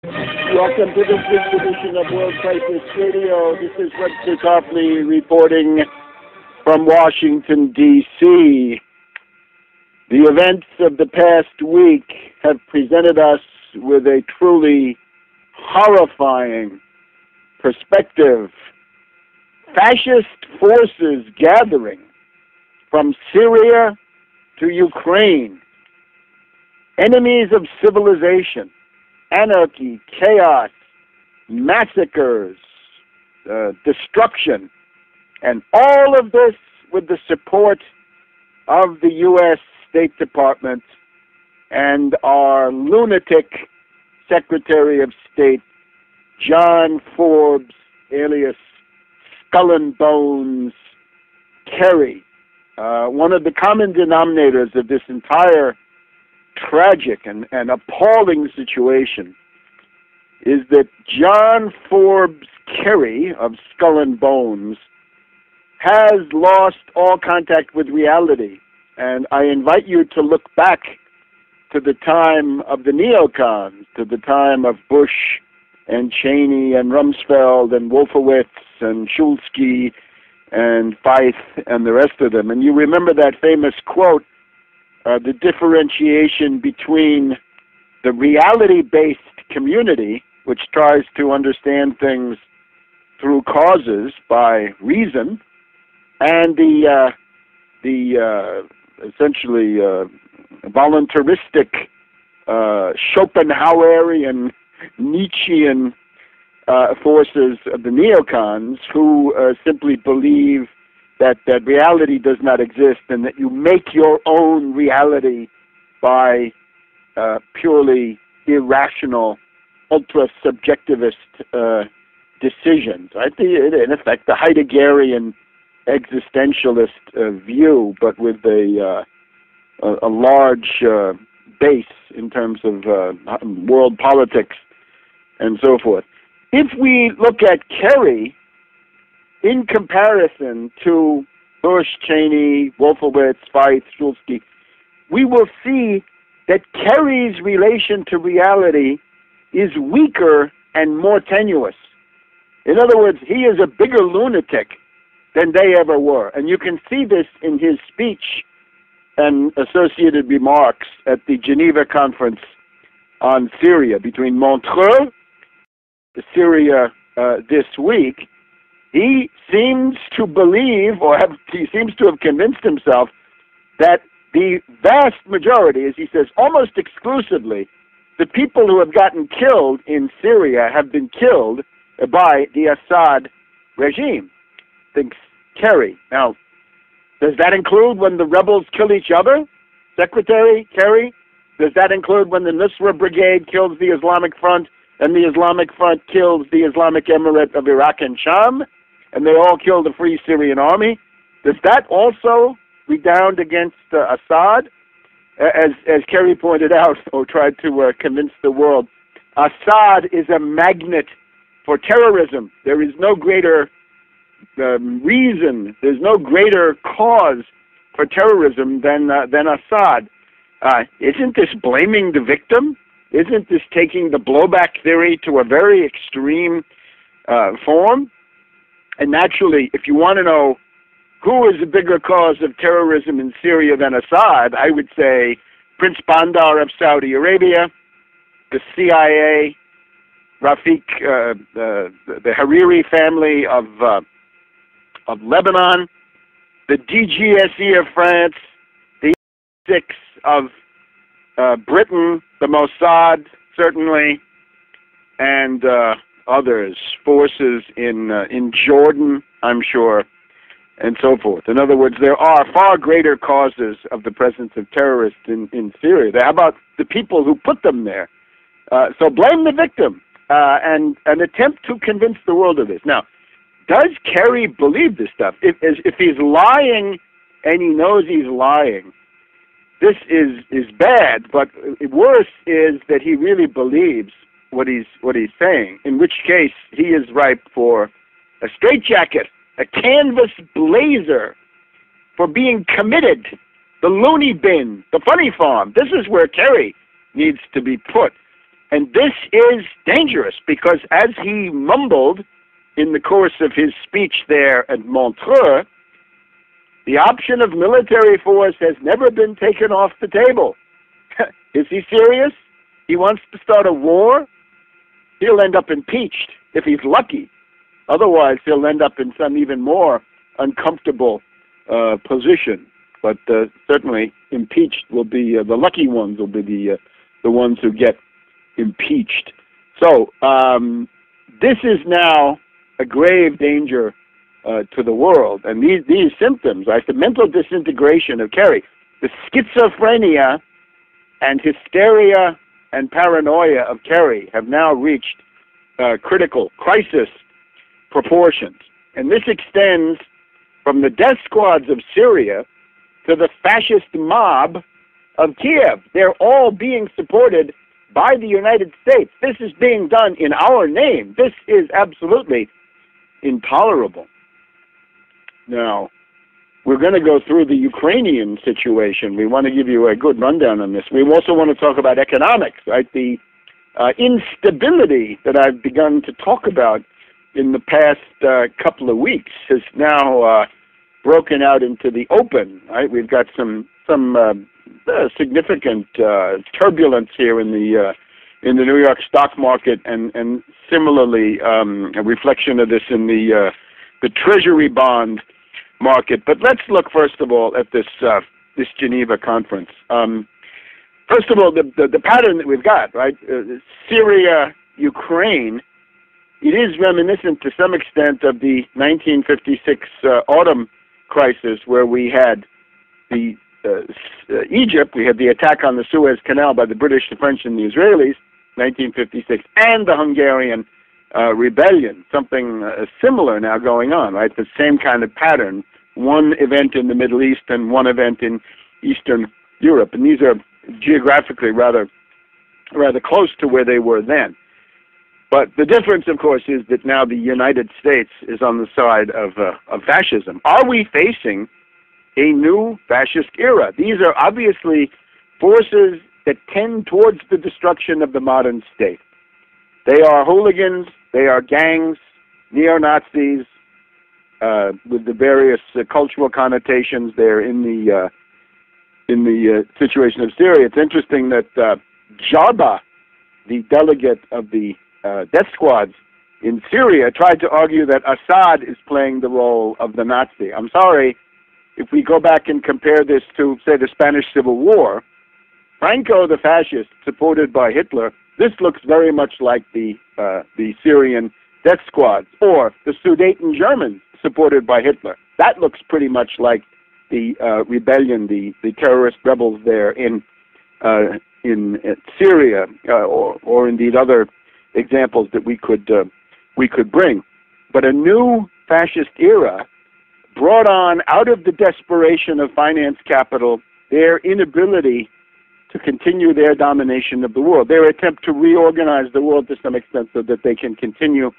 Welcome to this week's edition of World Crisis Radio. This is Webster Tarpley reporting from Washington, D.C. The events of the past week have presented us with a truly horrifying perspective. Fascist forces gathering from Syria to Ukraine, enemies of civilization, anarchy, chaos, massacres, destruction, and all of this with the support of the U.S. State Department and our lunatic Secretary of State, John Forbes, alias Skull and Bones Kerry. One of the common denominators of this entire tragic and appalling situation is that John Forbes Kerry of Skull and Bones has lost all contact with reality. And I invite you to look back to the time of the Neocons, to the time of Bush and Cheney and Rumsfeld and Wolfowitz and Schulski and Feith and the rest of them. And you remember that famous quote, the differentiation between the reality-based community, which tries to understand things through causes by reason, and the essentially voluntaristic Schopenhauerian Nietzschean forces of the neocons, who simply believe that reality does not exist and that you make your own reality by purely irrational, ultra-subjectivist decisions. Right? In effect, the Heideggerian existentialist view, but with a large base in terms of world politics and so forth. If we look at Kerry in comparison to Bush, Cheney, Wolfowitz, Feith, Schulski, we will see that Kerry's relation to reality is weaker and more tenuous. In other words, he is a bigger lunatic than they ever were. And you can see this in his speech and associated remarks at the Geneva conference on Syria between Montreux, Syria this week. He seems to believe, or he seems to have convinced himself, that the vast majority, as he says, almost exclusively, the people who have gotten killed in Syria have been killed by the Assad regime, thinks Kerry. Now, does that include when the rebels kill each other, Secretary Kerry? Does that include when the Nusra Brigade kills the Islamic Front and the Islamic Front kills the Islamic Emirate of Iraq and Sham, and they all kill the Free Syrian Army? Does that also redound against Assad? As Kerry pointed out, or tried to convince the world, Assad is a magnet for terrorism. There is no greater reason, there's no greater cause for terrorism than Assad. Isn't this blaming the victim? Isn't this taking the blowback theory to a very extreme form? And naturally, if you want to know who is a bigger cause of terrorism in Syria than Assad, I would say Prince Bandar of Saudi Arabia, the CIA, Rafik, the Hariri family of Lebanon, the DGSE of France, the E6 of Britain, the Mossad, certainly, and others, forces in Jordan, I'm sure, and so forth. In other words, there are far greater causes of the presence of terrorists in Syria. How about the people who put them there? So blame the victim and attempt to convince the world of this. Now, does Kerry believe this stuff? If he's lying and he knows he's lying, this is bad, but worse is that he really believes what he's saying, in which case he is ripe for a straitjacket, a canvas blazer, for being committed, the loony bin, the funny farm. This is where Kerry needs to be put. And this is dangerous because, as he mumbled in the course of his speech there at Montreux, the option of military force has never been taken off the table. Is he serious? He wants to start a war? He'll end up impeached if he's lucky. Otherwise, he'll end up in some even more uncomfortable position. But certainly, impeached will be the lucky ones. Will be the ones who get impeached. So this is now a grave danger to the world. And these symptoms, right, the mental disintegration of Kerry, the schizophrenia and hysteria and paranoia of Kerry have now reached critical crisis proportions. And this extends from the death squads of Syria to the fascist mob of Kiev. They're all being supported by the United States. This is being done in our name. This is absolutely intolerable. Now, we're going to go through the Ukrainian situation. We want to give you a good rundown on this. We also want to talk about economics, right? The instability that I've begun to talk about in the past couple of weeks has now broken out into the open, right? We've got some significant turbulence here in the New York stock market, and similarly a reflection of this in the Treasury bond market. But let's look first of all at this Geneva conference. First of all, the pattern that we've got, right? Syria, Ukraine. It is reminiscent to some extent of the 1956 autumn crisis, where we had the Egypt, we had the attack on the Suez Canal by the British, the French, and the Israelis, 1956, and the Hungarian rebellion. Something similar now going on, right? The same kind of pattern. One event in the Middle East and one event in Eastern Europe, and these are geographically rather close to where they were then. But the difference, of course, is that now the United States is on the side of fascism. Are we facing a new fascist era? These are obviously forces that tend towards the destruction of the modern state. They are hooligans, they are gangs, neo-Nazis, with the various cultural connotations there in the situation of Syria. It's interesting that Jarba, the delegate of the death squads in Syria, tried to argue that Assad is playing the role of the Nazi. I'm sorry, if we go back and compare this to, say, the Spanish Civil War, Franco the fascist, supported by Hitler, this looks very much like the Syrian death squads, or the Sudeten Germans, supported by Hitler. That looks pretty much like the rebellion, the terrorist rebels there in Syria, or indeed other examples that we could bring. But a new fascist era brought on, out of the desperation of finance capital, their inability to continue their domination of the world, their attempt to reorganize the world to some extent so that they can continue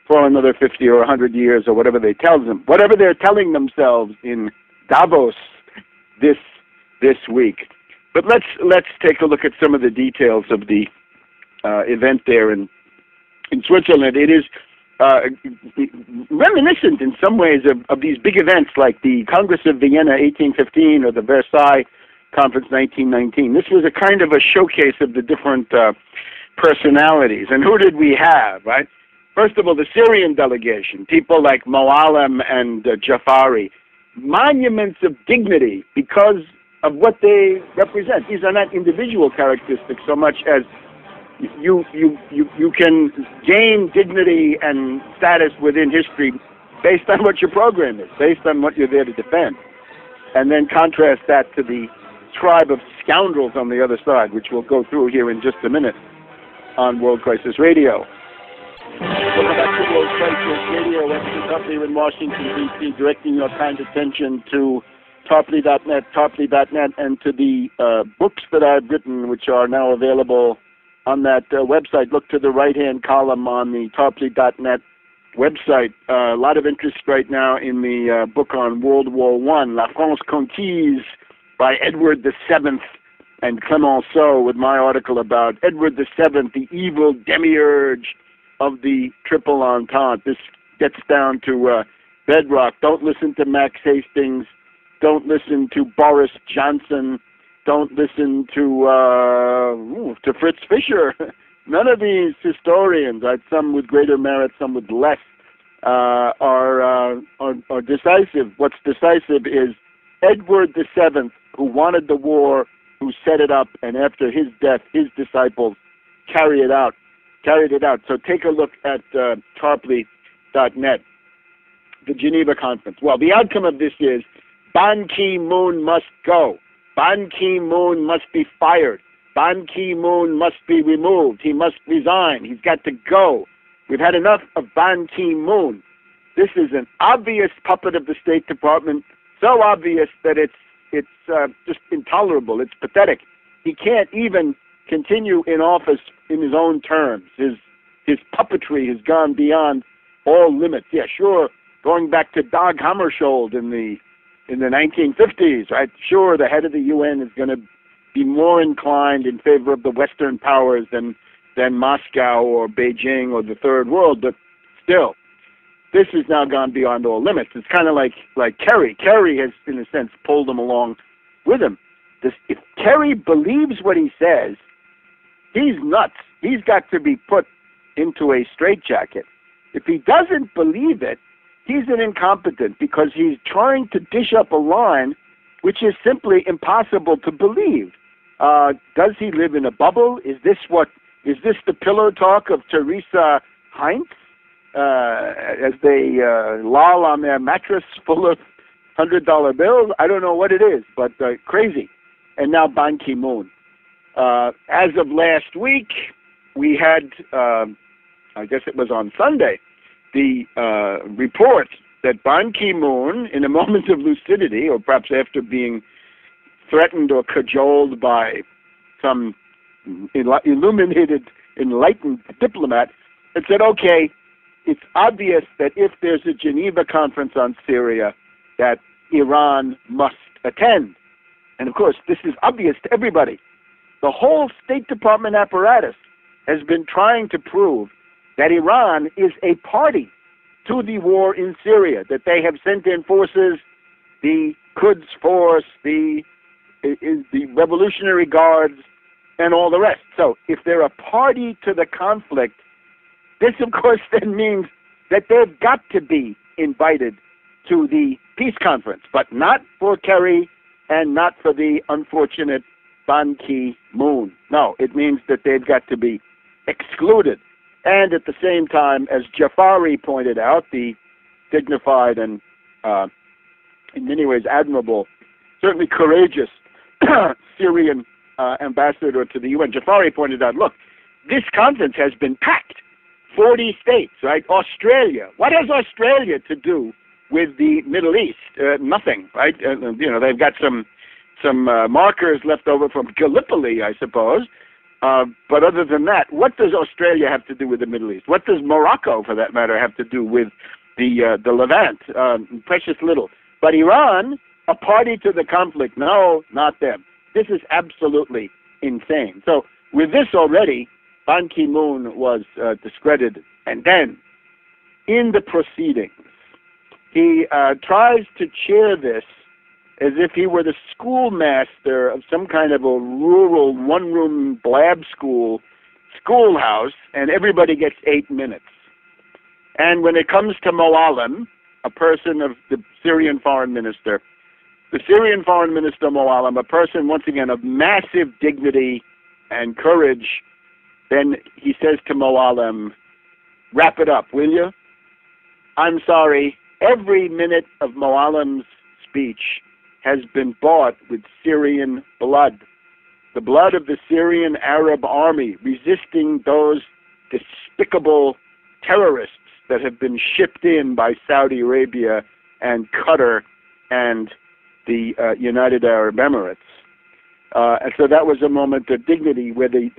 for another 50 or 100 years, or whatever they tell them, whatever they're telling themselves in Davos this week. But let's take a look at some of the details of the event there in Switzerland. It is reminiscent in some ways of these big events like the Congress of Vienna 1815 or the Versailles Conference 1919. This was a kind of a showcase of the different personalities. And who did we have, right? First of all, the Syrian delegation, people like Moallem and Jafari, monuments of dignity because of what they represent. These are not individual characteristics so much as you can gain dignity and status within history based on what your program is, based on what you're there to defend. And then contrast that to the tribe of scoundrels on the other side, which we'll go through here in just a minute on World Crisis Radio. Welcome back to World Crisis Radio. Webster Tarpley in Washington, D.C., directing your kind attention to Tarpley.net, Tarpley.net, and to the books that I've written, which are now available on that website. Look to the right-hand column on the Tarpley.net website. A lot of interest right now in the book on World War I, La France Conquise, by Edward VII and Clemenceau with my article about Edward VII, the evil demiurge of the Triple Entente. This gets down to bedrock. Don't listen to Max Hastings. Don't listen to Boris Johnson. Don't listen to Fritz Fischer. None of these historians, some with greater merit, some with less, are decisive. What's decisive is Edward VII, who wanted the war, who set it up, and after his death, his disciples carried it out. So take a look at Tarpley.net, the Geneva Conference. Well, the outcome of this is Ban Ki-moon must go. Ban Ki-moon must be fired. Ban Ki-moon must be removed. He must resign. He's got to go. We've had enough of Ban Ki-moon. This is an obvious puppet of the State Department, so obvious that it's just intolerable. It's pathetic. He can't even continue in office in his own terms. His puppetry has gone beyond all limits. Yeah, sure, going back to Dag Hammarskjöld in the 1950s, right? Sure, the head of the UN is going to be more inclined in favor of the Western powers than Moscow or Beijing or the Third World, but still, this has now gone beyond all limits. It's kind of like Kerry. Kerry has, in a sense, pulled him along with him. If Kerry believes what he says, he's nuts. He's got to be put into a straitjacket. If he doesn't believe it, he's an incompetent because he's trying to dish up a line which is simply impossible to believe. Does he live in a bubble? Is this the pillow talk of Teresa Heinz as they loll on their mattress full of $100 bills? I don't know what it is, but crazy. And now Ban Ki-moon. As of last week, we had, I guess it was on Sunday, the report that Ban Ki-moon, in a moment of lucidity, or perhaps after being threatened or cajoled by some illuminated, enlightened diplomat, had said, okay, it's obvious that if there's a Geneva conference on Syria, that Iran must attend. And of course, this is obvious to everybody. The whole State Department apparatus has been trying to prove that Iran is a party to the war in Syria, that they have sent in forces, the Quds Force, the Revolutionary Guards, and all the rest. So if they're a party to the conflict, this, of course, then means that they've got to be invited to the peace conference, but not for Kerry and not for the unfortunate Ban Ki-moon. No, it means that they've got to be excluded. And at the same time, as Jafari pointed out, the dignified and in many ways admirable, certainly courageous Syrian ambassador to the UN, Jafari pointed out, look, this conference has been packed. 40 states, right? Australia. What has Australia to do with the Middle East? Nothing, right? They've got some markers left over from Gallipoli, I suppose. But other than that, what does Australia have to do with the Middle East? What does Morocco, for that matter, have to do with the Levant? Precious little. But Iran, a party to the conflict, no, not them. This is absolutely insane. So with this already, Ban Ki-moon was discredited. And then, in the proceedings, he tries to chair this as if he were the schoolmaster of some kind of a rural one-room blab schoolhouse, and everybody gets 8 minutes. And when it comes to Moallem, a person of the Syrian foreign minister, Moallem, a person, once again, of massive dignity and courage, then he says to Moallem, wrap it up, will you? I'm sorry, every minute of Moallem's speech has been bought with Syrian blood. The blood of the Syrian Arab army resisting those despicable terrorists that have been shipped in by Saudi Arabia and Qatar and the United Arab Emirates. And so that was a moment of dignity where the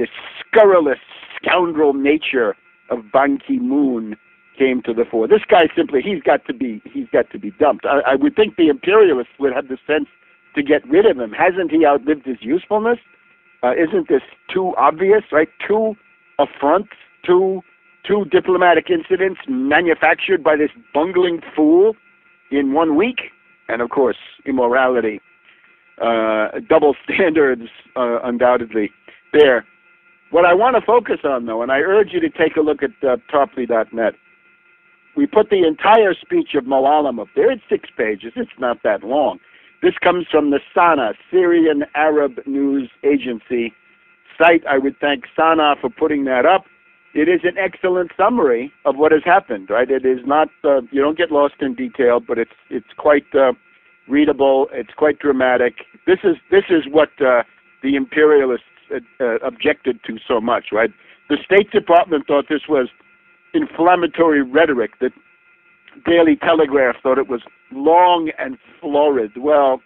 scurrilous scoundrel nature of Ban Ki-moon came to the fore. This guy simply, he's got to be dumped. I would think the imperialists would have the sense to get rid of him. Hasn't he outlived his usefulness? Isn't this too obvious, right? Two affronts, two diplomatic incidents manufactured by this bungling fool in 1 week, and of course, immorality, double standards, undoubtedly there. What I want to focus on, though, and I urge you to take a look at Tarpley.net, we put the entire speech of Moallem up there. It's 6 pages. It's not that long. This comes from the SANA, Syrian Arab News Agency site. I would thank SANA for putting that up. It is an excellent summary of what has happened, right? It is not, you don't get lost in detail, but it's quite readable. It's quite dramatic. This is what the imperialists objected to so much, right? The State Department thought this was inflammatory rhetoric. The Daily Telegraph thought it was long and florid. Well,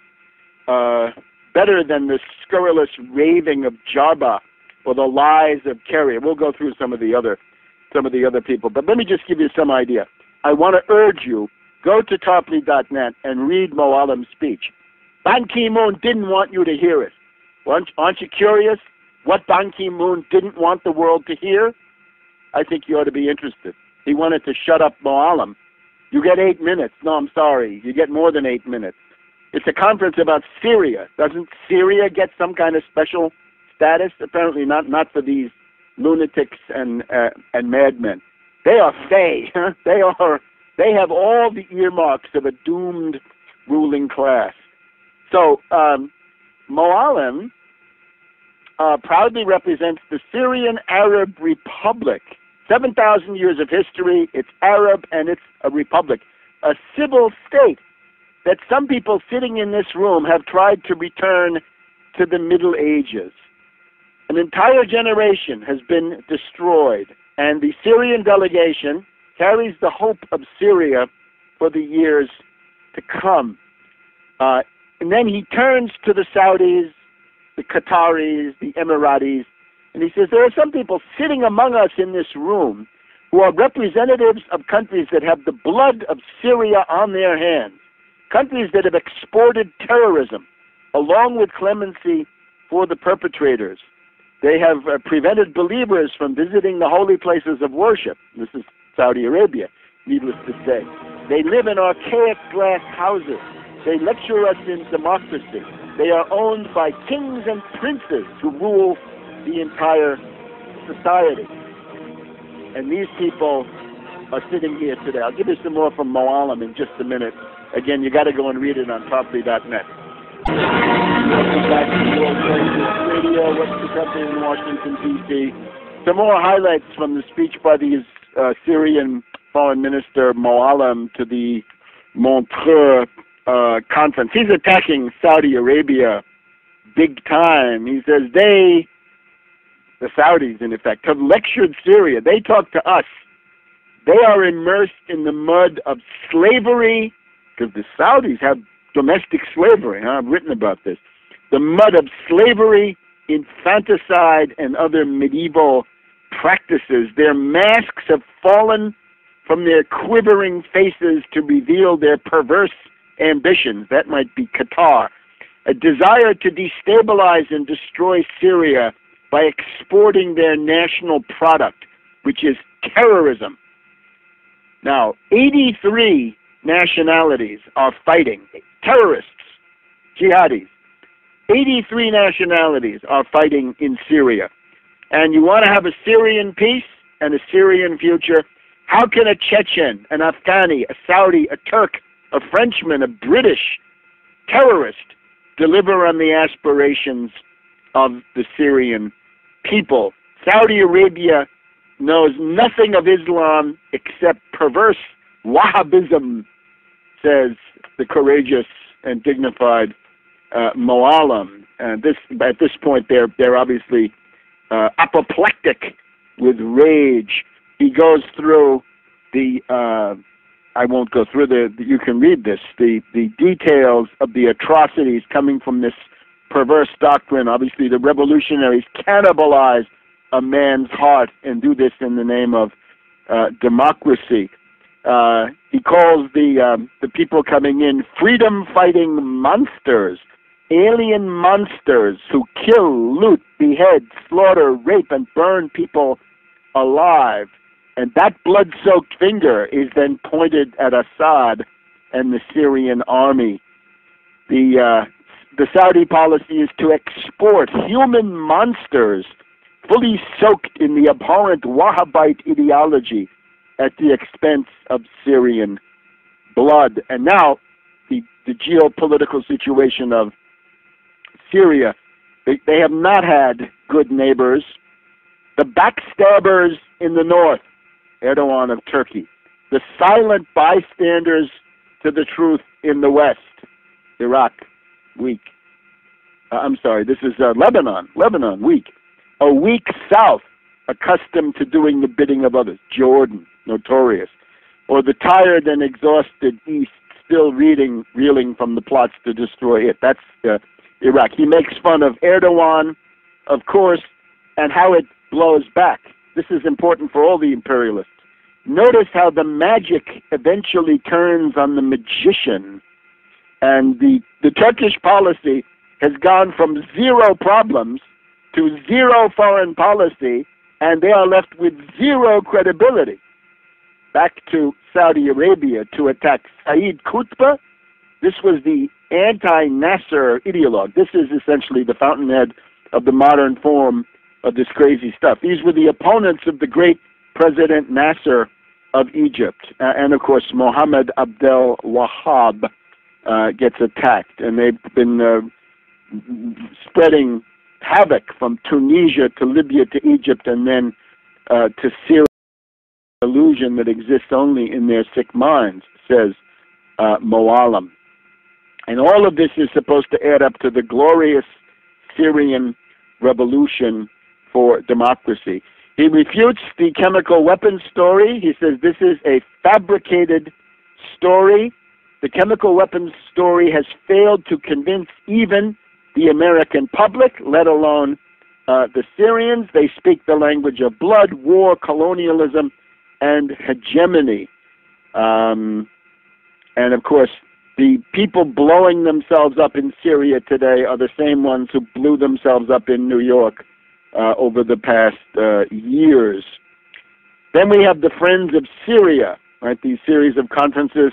better than the scurrilous raving of Jarba or the lies of Kerry. We'll go through some of the other people, but let me just give you some idea. I want to urge you, go to Tarpley.net and read Moallem's speech. Ban Ki-moon didn't want you to hear it. Aren't you curious what Ban Ki-moon didn't want the world to hear? I think you ought to be interested. He wanted to shut up Moallem. You get 8 minutes. No, I'm sorry. You get more than 8 minutes. It's a conference about Syria. Doesn't Syria get some kind of special status? Apparently not for these lunatics and madmen. They are fey. They have all the earmarks of a doomed ruling class. So Moallem proudly represents the Syrian Arab Republic. 7,000 years of history, it's Arab, and it's a republic. A civil state that some people sitting in this room have tried to return to the Middle Ages. An entire generation has been destroyed, and the Syrian delegation carries the hope of Syria for the years to come. And then he turns to the Saudis, the Qataris, the Emiratis, and he says, there are some people sitting among us in this room who are representatives of countries that have the blood of Syria on their hands, countries that have exported terrorism, along with clemency for the perpetrators. They have prevented believers from visiting the holy places of worship. This is Saudi Arabia, needless to say. They live in archaic glass houses. They lecture us in democracy. They are owned by kings and princes who rule the entire society. And these people are sitting here today. I'll give you some more from Moallem in just a minute. Again, you got to go and read it on Tarpley.net. Welcome back to World Radio, Webster Tarpley in Washington, D.C. Some more highlights from the speech by the Syrian Foreign Minister Moallem to the Montreux conference. He's attacking Saudi Arabia big time. He says the Saudis, in effect, have lectured Syria. They talk to us. They are immersed in the mud of slavery, because the Saudis have domestic slavery. I've written about this. The mud of slavery, infanticide, and other medieval practices. Their masks have fallen from their quivering faces to reveal their perverse ambitions. That might be Qatar. A desire to destabilize and destroy Syria by exporting their national product, which is terrorism. Now, 83 nationalities are fighting. Terrorists, jihadis. 83 nationalities are fighting in Syria. And you want to have a Syrian peace and a Syrian future? How can a Chechen, an Afghani, a Saudi, a Turk, a Frenchman, a British terrorist deliver on the aspirations of the Syrian people? Saudi Arabia knows nothing of Islam except perverse Wahhabism, says the courageous and dignified Moallem. And at this point, they're obviously apoplectic with rage. He goes through I won't go through you can read this, the details of the atrocities coming from this perverse doctrine. Obviously, the revolutionaries cannibalize a man's heart and do this in the name of democracy. He calls the people coming in freedom-fighting monsters, alien monsters who kill, loot, behead, slaughter, rape, and burn people alive. And that blood-soaked finger is then pointed at Assad and the Syrian army. The Saudi policy is to export human monsters fully soaked in the abhorrent Wahhabite ideology at the expense of Syrian blood. And now the geopolitical situation of Syria, they have not had good neighbors. The backstabbers in the north, Erdogan of Turkey. The silent bystanders to the truth in the west, Iraq, weak. This is Lebanon, weak. A weak south, accustomed to doing the bidding of others, Jordan, notorious. Or the tired and exhausted east, still reeling from the plots to destroy it. That's Iraq. He makes fun of Erdogan, of course, and how it blows back. This is important for all the imperialists. Notice how the magic eventually turns on the magician. And the Turkish policy has gone from zero problems to zero foreign policy, and they are left with zero credibility. Back to Saudi Arabia to attack Said Qutb. This was the anti-Nasser ideologue. This is essentially the fountainhead of the modern form of this crazy stuff. These were the opponents of the great President Nasser of Egypt. And of course, Mohammed Abdel Wahab gets attacked. And they've been spreading havoc from Tunisia to Libya to Egypt and then to Syria. Illusion that exists only in their sick minds, says Moallem. And all of this is supposed to add up to the glorious Syrian revolution for democracy. He refutes the chemical weapons story. He says this is a fabricated story. The chemical weapons story has failed to convince even the American public, let alone the Syrians. They speak the language of blood, war, colonialism, and hegemony. And of course, the people blowing themselves up in Syria today are the same ones who blew themselves up in New York over the past years. Then we have the Friends of Syria, right? These series of conferences,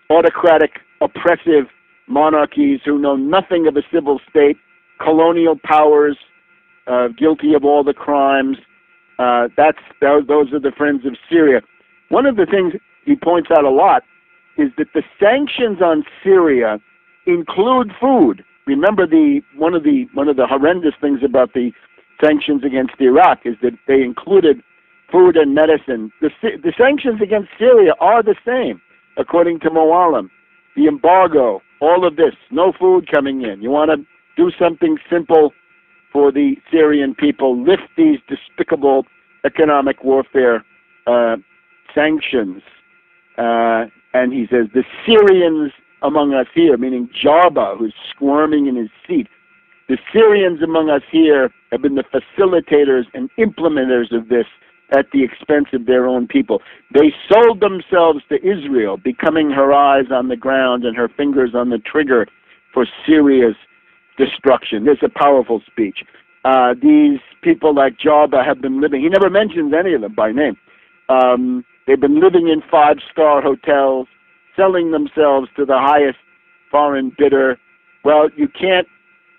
autocratic, oppressive monarchies who know nothing of a civil state, colonial powers, guilty of all the crimes. Those are the Friends of Syria. One of the things he points out a lot is that the sanctions on Syria include food. Remember, one of the horrendous things about the sanctions against Iraq is that they included food and medicine. The sanctions against Syria are the same, according to Moallem. The embargo, all of this, no food coming in. You want to do something simple for the Syrian people, lift these despicable economic warfare sanctions. And he says, the Syrians among us here, meaning Jarba, who's squirming in his seat, the Syrians among us here have been the facilitators and implementers of this at the expense of their own people. They sold themselves to Israel, becoming her eyes on the ground and her fingers on the trigger for Syria's destruction. This is a powerful speech. These people like Jarba have been living, he never mentions any of them by name. They've been living in 5-star hotels, selling themselves to the highest foreign bidder. Well, you can't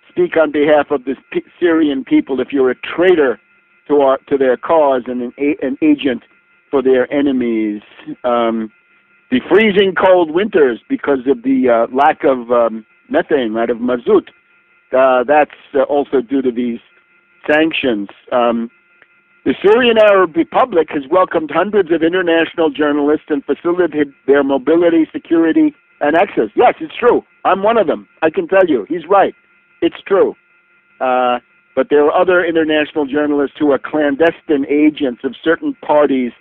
speak on behalf of the Syrian people if you're a traitor to their cause and an agent for their enemies. The freezing cold winters because of the lack of methane, right, of mazout, that's also due to these sanctions. The Syrian Arab Republic has welcomed hundreds of international journalists and facilitated their mobility, security, and access. Yes, it's true. I'm one of them. I can tell you. He's right. It's true. But there are other international journalists who are clandestine agents of certain parties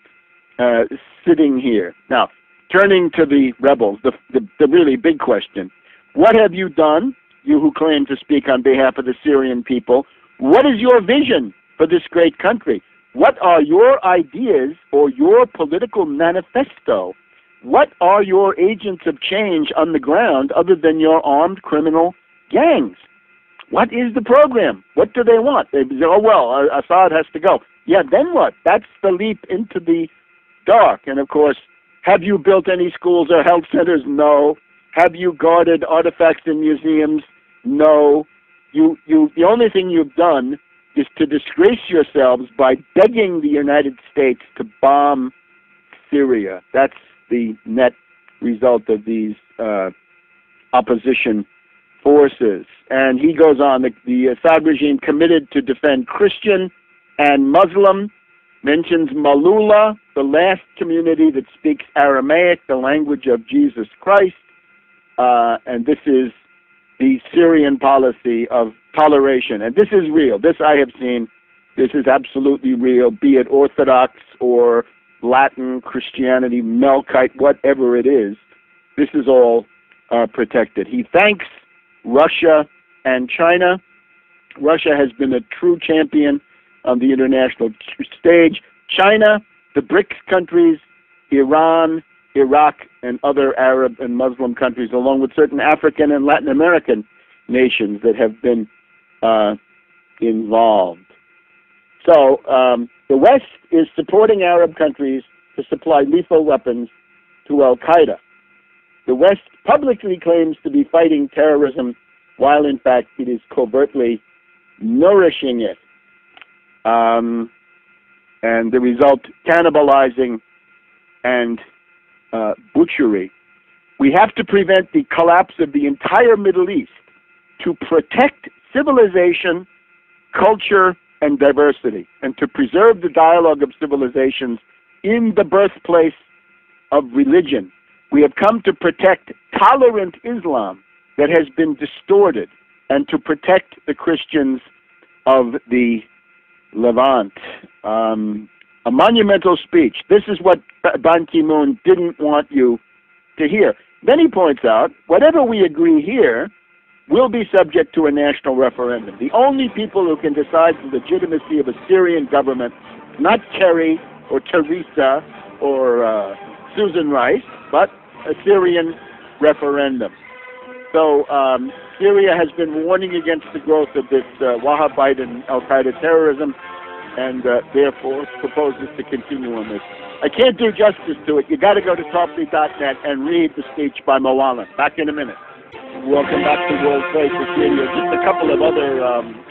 sitting here. Now, turning to the rebels, the really big question. What have you done, you who claim to speak on behalf of the Syrian people? What is your vision for this great country? What are your ideas or your political manifesto? What are your agents of change on the ground other than your armed criminal gangs? What is the program? What do they want? They say, oh, well, Assad has to go. Yeah, then what? That's the leap into the dark. And, of course, have you built any schools or health centers? No. Have you guarded artifacts in museums? No. The only thing you've done is to disgrace yourselves by begging the United States to bomb Syria. That's the net result of these opposition forces. And he goes on, the Assad regime committed to defend Christian and Muslim, mentions Malula, the last community that speaks Aramaic, the language of Jesus Christ, and this is the Syrian policy of toleration. And this is real. This I have seen. This is absolutely real, be it Orthodox or Latin, Christianity, Melkite, whatever it is. This is all protected. He thanks Russia and China. Russia has been a true champion on the international stage. China, the BRICS countries, Iran, Iraq, and other Arab and Muslim countries, along with certain African and Latin American nations that have been involved. So the West is supporting Arab countries to supply lethal weapons to Al-Qaeda. The West publicly claims to be fighting terrorism, while in fact it is covertly nourishing it. And the result, cannibalizing and butchery. We have to prevent the collapse of the entire Middle East to protect civilization, culture, and diversity, and to preserve the dialogue of civilizations in the birthplace of religion. We have come to protect tolerant Islam that has been distorted, and to protect the Christians of the Levant. A monumental speech. This is what Ban Ki-moon didn't want you to hear. Then he points out, whatever we agree here will be subject to a national referendum. The only people who can decide the legitimacy of a Syrian government, not Kerry or Theresa or Susan Rice, but a Syrian referendum. So Syria has been warning against the growth of this Wahhabite and Al-Qaeda terrorism, and therefore proposes to continue on this. I can't do justice to it. You got to go to Tarpley.net and read the speech by Moallem. Back in a minute. Welcome back to World Trade for Syria. Just a couple of other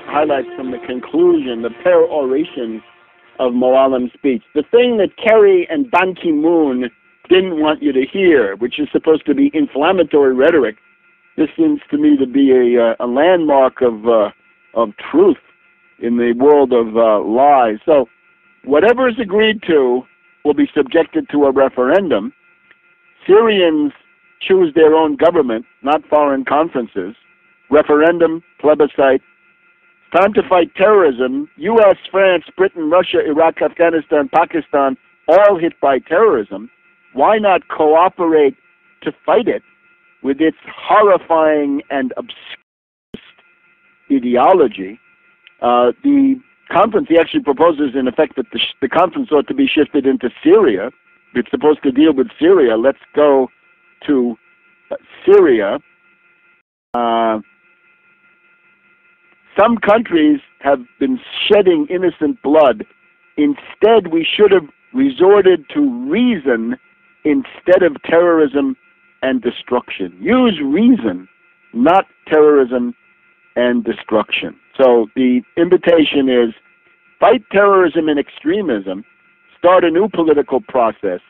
highlights from the conclusion, the peroration of Moallem's speech. The thing that Kerry and Ban Ki-moon didn't want you to hear, which is supposed to be inflammatory rhetoric, this seems to me to be a landmark of truth in the world of lies. So whatever is agreed to will be subjected to a referendum. Syrians choose their own government, not foreign conferences. Referendum, plebiscite. It's time to fight terrorism. U.S., France, Britain, Russia, Iraq, Afghanistan, Pakistan, all hit by terrorism. Why not cooperate to fight it with its horrifying and obscure ideology? The conference, he actually proposes, in effect, that the conference ought to be shifted into Syria. It's supposed to deal with Syria. Let's go to Syria. Some countries have been shedding innocent blood. Instead, we should have resorted to reason instead of terrorism and destruction. Use reason, not terrorism and destruction. So the invitation is fight terrorism and extremism, start a new political process,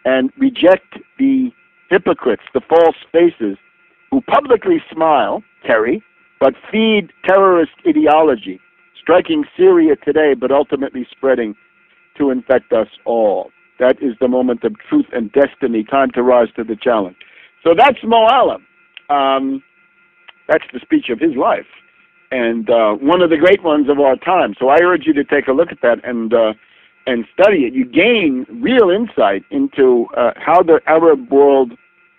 and reject the hypocrites, the false faces, who publicly smile, Kerry, but feed terrorist ideology, striking Syria today, but ultimately spreading to infect us all. That is the moment of truth and destiny, time to rise to the challenge. So that's Moallem. That's the speech of his life, and one of the great ones of our time. So I urge you to take a look at that and study it. You gain real insight into how the Arab world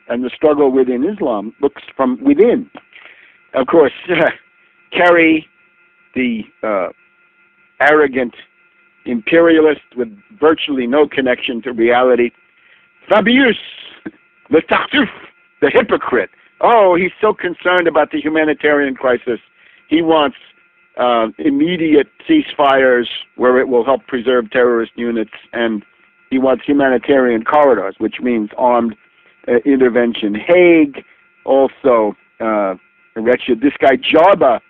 and the struggle within Islam looks from within. Of course, Kerry, the arrogant imperialist with virtually no connection to reality. Fabius, the Tartuffe, the hypocrite. Oh, he's so concerned about the humanitarian crisis. He wants immediate ceasefires where it will help preserve terrorist units, and he wants humanitarian corridors, which means armed intervention. Haig also wretched. This guy Jarba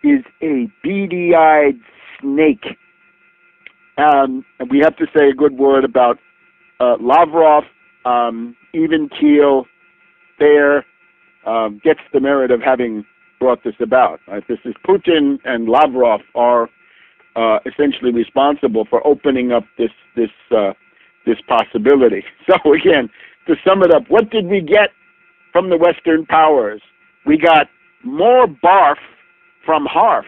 is a beady-eyed snake. We have to say a good word about Lavrov, even keel, fair, gets the merit of having brought this about. This is Putin and Lavrov are essentially responsible for opening up this possibility. So again, to sum it up, what did we get from the Western powers? We got more barf from Harf.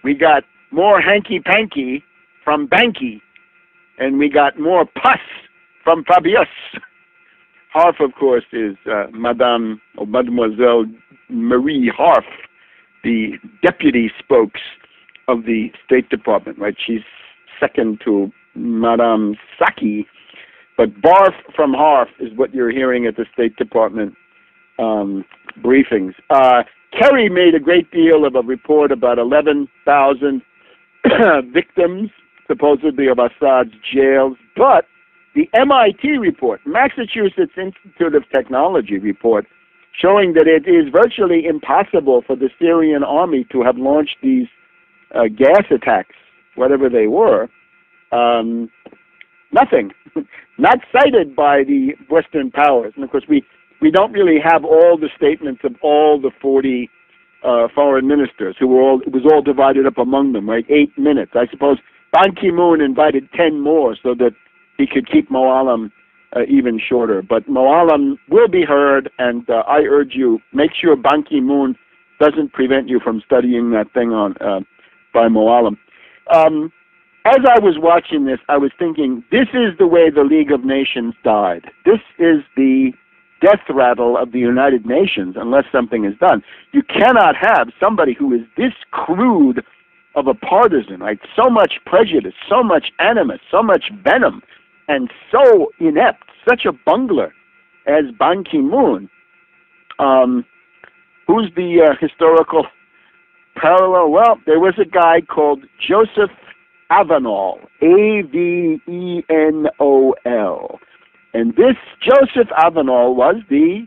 We got more hanky-panky from Banky. And we got more pus from Fabius. Harf, of course, is Madame or Mademoiselle Marie Harf, the deputy spokes of the State Department, right? She's second to Madame Saki. But barf from Harf is what you're hearing at the State Department briefings. Kerry made a great deal of a report about 11,000 victims, supposedly, of Assad's jails, but the MIT report, Massachusetts Institute of Technology report, showing that it is virtually impossible for the Syrian army to have launched these gas attacks, whatever they were, nothing, not cited by the Western powers. And of course, we don't really have all the statements of all the 40 foreign ministers who were all, it was all divided up among them, right? 8 minutes. I suppose Ban Ki-moon invited 10 more so that he could keep Moallem even shorter. But Moallem will be heard, and I urge you, make sure Ban Ki-moon doesn't prevent you from studying that thing on by Moallem. As I was watching this, I was thinking, this is the way the League of Nations died. This is the death rattle of the United Nations unless something is done. You cannot have somebody who is this crude of a partisan, right? So much prejudice, so much animus, so much venom, and so inept, such a bungler as Ban Ki-moon. Who's the historical parallel? Well, there was a guy called Joseph Avenol, A-V-E-N-O-L. And this Joseph Avenol was the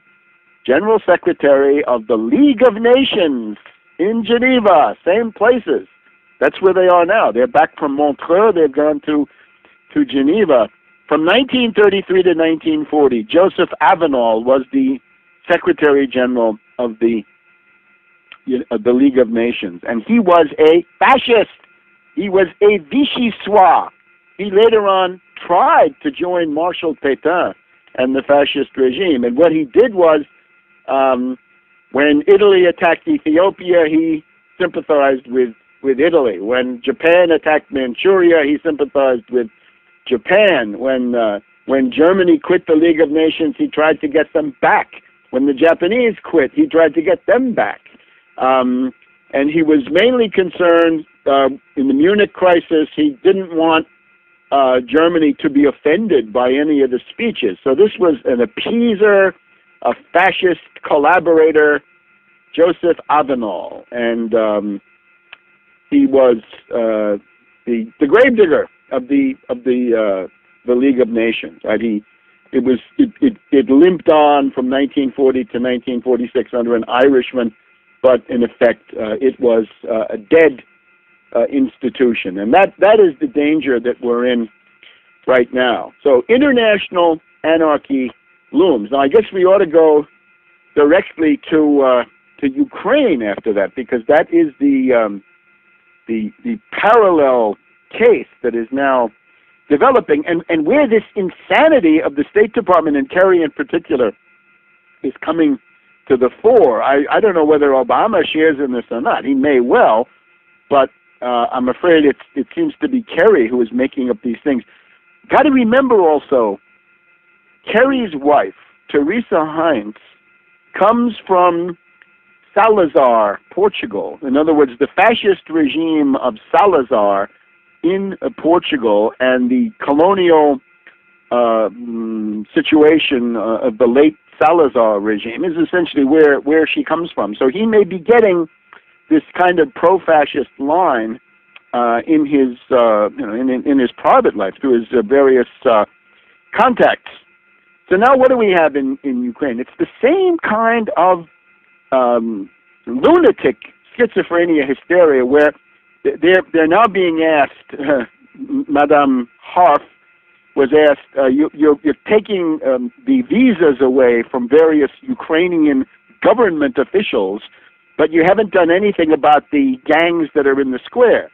General Secretary of the League of Nations in Geneva, same places. That's where they are now. They're back from Montreux. They've gone to Geneva. From 1933 to 1940, Joseph Avenol was the Secretary General of the League of Nations. And he was a fascist. He was a Vichyssois. He later on tried to join Marshal Pétain and the fascist regime. And what he did was, when Italy attacked Ethiopia, he sympathized with Italy. When Japan attacked Manchuria, he sympathized with Japan. When Germany quit the League of Nations, he tried to get them back. When the Japanese quit, he tried to get them back. And he was mainly concerned in the Munich crisis. He didn't want Germany to be offended by any of the speeches. So this was an appeaser, a fascist collaborator, Joseph Avenol, and he was the gravedigger of the League of Nations. Right? It limped on from 1940 to 1946 under an Irishman, but in effect it was a dead institution, and that is the danger that we're in right now. So international anarchy looms. Now, I guess we ought to go directly to Ukraine after that, because that is the parallel case that is now developing, and where this insanity of the State Department and Kerry in particular is coming to the fore. I don't know whether Obama shares in this or not. He may well, but I'm afraid it seems to be Kerry who is making up these things. Got to remember also, Kerry's wife, Teresa Heinz, comes from Salazar, Portugal. In other words, the fascist regime of Salazar in Portugal and the colonial situation of the late Salazar regime is essentially where she comes from. So he may be getting this kind of pro-fascist line in his in his private life through his various contacts. So now what do we have in Ukraine? It's the same kind of lunatic schizophrenia hysteria where they're now being asked, Madame Harf was asked, you're taking the visas away from various Ukrainian government officials, but you haven't done anything about the gangs that are in the square.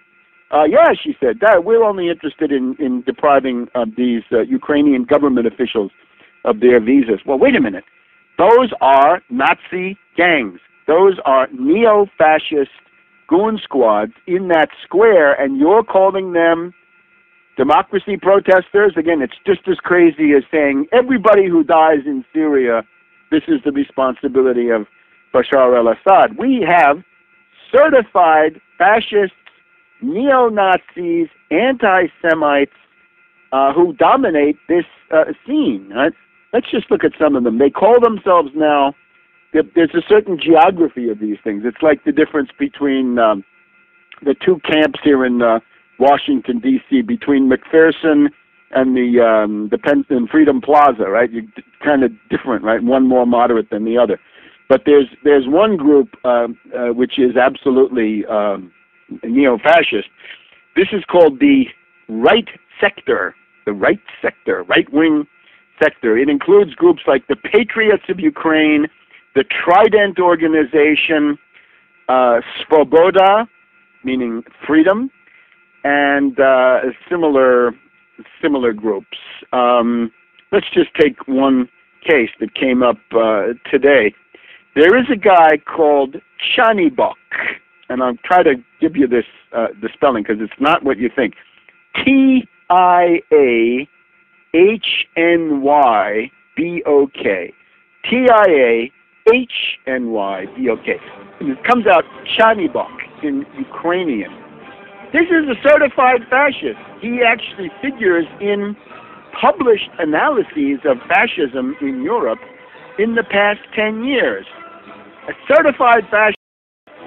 Yeah, she said, we're only interested in depriving these Ukrainian government officials of their visas. Well, wait a minute. Those are Nazi gangs. Those are neo-fascist goon squads in that square, and you're calling them democracy protesters? Again, it's just as crazy as saying everybody who dies in Syria, this is the responsibility of Bashar al-Assad. We have certified fascists, neo-Nazis, anti-Semites who dominate this scene. Right? Let's just look at some of them. They call themselves now, there's a certain geography of these things. It's like the difference between the two camps here in Washington, D.C., between McPherson and the Penn and Freedom Plaza, right? You're kind of different, right? One more moderate than the other. But there's one group which is absolutely neo-fascist. This is called the right sector, right-wing sector. It includes groups like the Patriots of Ukraine, the Trident Organization, Svoboda, meaning freedom, and similar groups. Let's just take one case that came up today. There is a guy called Chanibok, and I'll try to give you this the spelling because it's not what you think. T-I-A-H-N-Y-B-O-K. T-I-A-H-N-Y-B-O-K. And it comes out Chanibok in Ukrainian. This is a certified fascist. He actually figures in published analyses of fascism in Europe in the past 10 years. A certified fascist.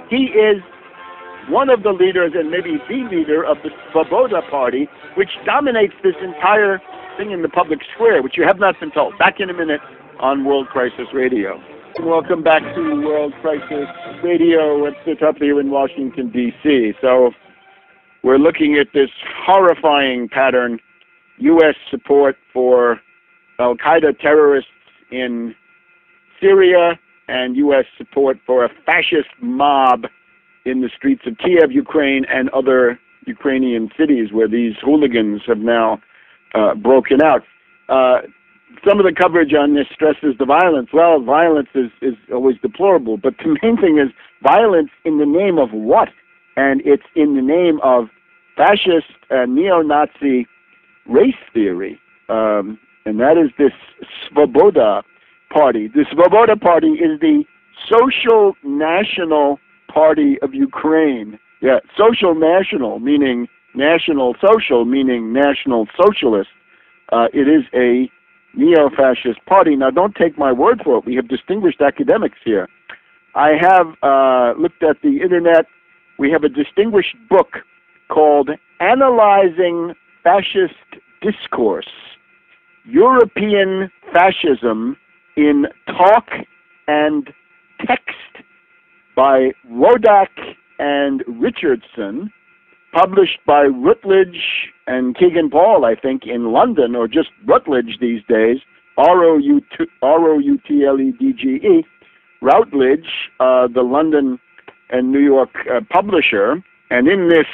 He is one of the leaders, and maybe the leader, of the Svoboda Party, which dominates this entire thing in the public square, which you have not been told. Back in a minute on World Crisis Radio. Welcome back to World Crisis Radio. Webster Tarpley here in Washington, D.C. So we're looking at this horrifying pattern, U.S. support for al-Qaeda terrorists in Syria and U.S. support for a fascist mob in the streets of Kiev, Ukraine, and other Ukrainian cities where these hooligans have now broken out. Some of the coverage on this stresses the violence. Well, violence is always deplorable, but the main thing is violence in the name of what? And it's in the name of fascist neo-Nazi race theory. And that is this Svoboda Party. The Svoboda Party is the Social National Party of Ukraine. Yeah, social national, meaning national social, meaning national socialist. It is a neo-fascist party. Now, don't take my word for it. We have distinguished academics here. I have looked at the internet. We have a distinguished book called Analyzing Fascist Discourse, European Fascism in Talk and Text by Wodak and Richardson, published by Routledge and Kegan Paul, I think, in London, or just Routledge these days, R-O-U-T-L-E-D-G-E, Routledge, the London and New York publisher. And in this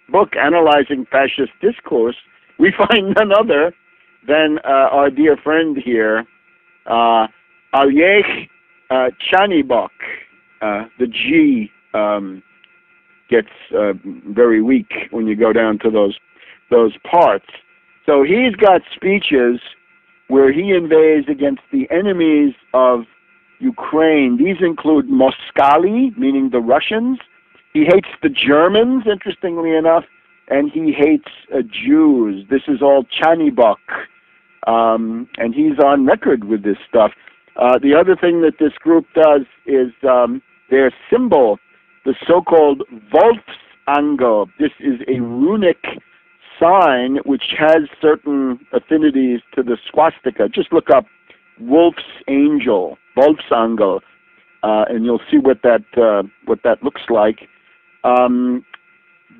book, Analyzing Fascist Discourse, we find none other than our dear friend here, Alyeh Chanibok. The G gets very weak when you go down to those parts. So he's got speeches where he inveighs against the enemies of Ukraine. These include Moskali, meaning the Russians. He hates the Germans, interestingly enough, and he hates Jews. This is all Chanibok, and he's on record with this stuff. The other thing that this group does is their symbol, the so-called Wolfsangel. This is a runic sign which has certain affinities to the swastika. Just look up Wolf's Angel, Wolfsangel, and you'll see what that looks like.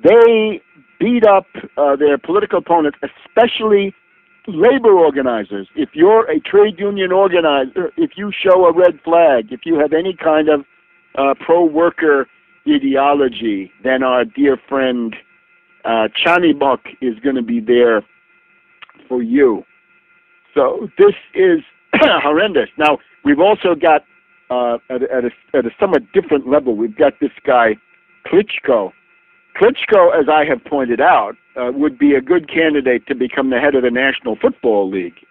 They beat up their political opponents, especially labor organizers. If you're a trade union organizer, if you show a red flag, if you have any kind of pro-worker ideology, then our dear friend Chanibok is going to be there for you. So this is horrendous. Now, we've also got, at a somewhat different level, we've got this guy, Klitschko. Klitschko, as I have pointed out, would be a good candidate to become the head of the National Football League.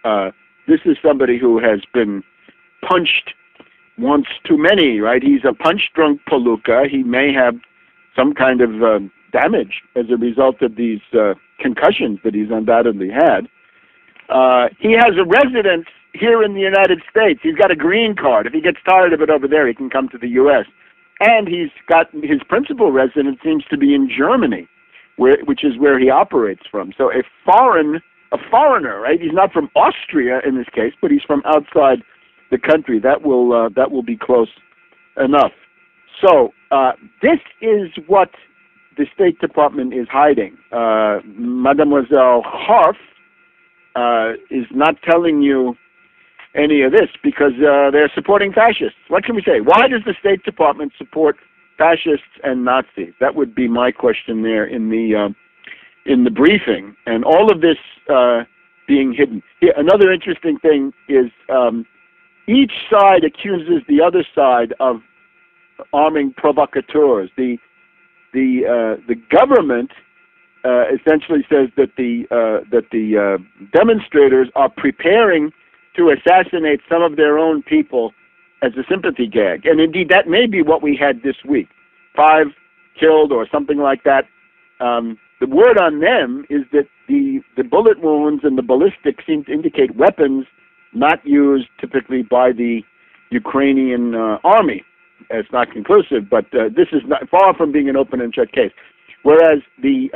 This is somebody who has been punched once too many, right? He's a punch-drunk palooka. He may have some kind of damage as a result of these concussions that he's undoubtedly had. He has a residence here in the United States. He's got a green card. If he gets tired of it over there, he can come to the U.S. And he's got his principal residence seems to be in Germany, which is where he operates from. So a foreigner, right? He's not from Austria in this case, but he's from outside the country. That will be close enough. So this is what the State Department is hiding. Mademoiselle Harf is not telling you any of this because they're supporting fascists. What can we say? Why does the State Department support fascists and Nazis? That would be my question there in the briefing. And all of this being hidden. Here, another interesting thing is each side accuses the other side of arming provocateurs. The government essentially says that the demonstrators are preparing to assassinate some of their own people as a sympathy gag. And indeed, that may be what we had this week. 5 killed or something like that. The word on them is that the bullet wounds and the ballistics seem to indicate weapons not used typically by the Ukrainian army. It's not conclusive, but this is not far from being an open and shut case. Whereas the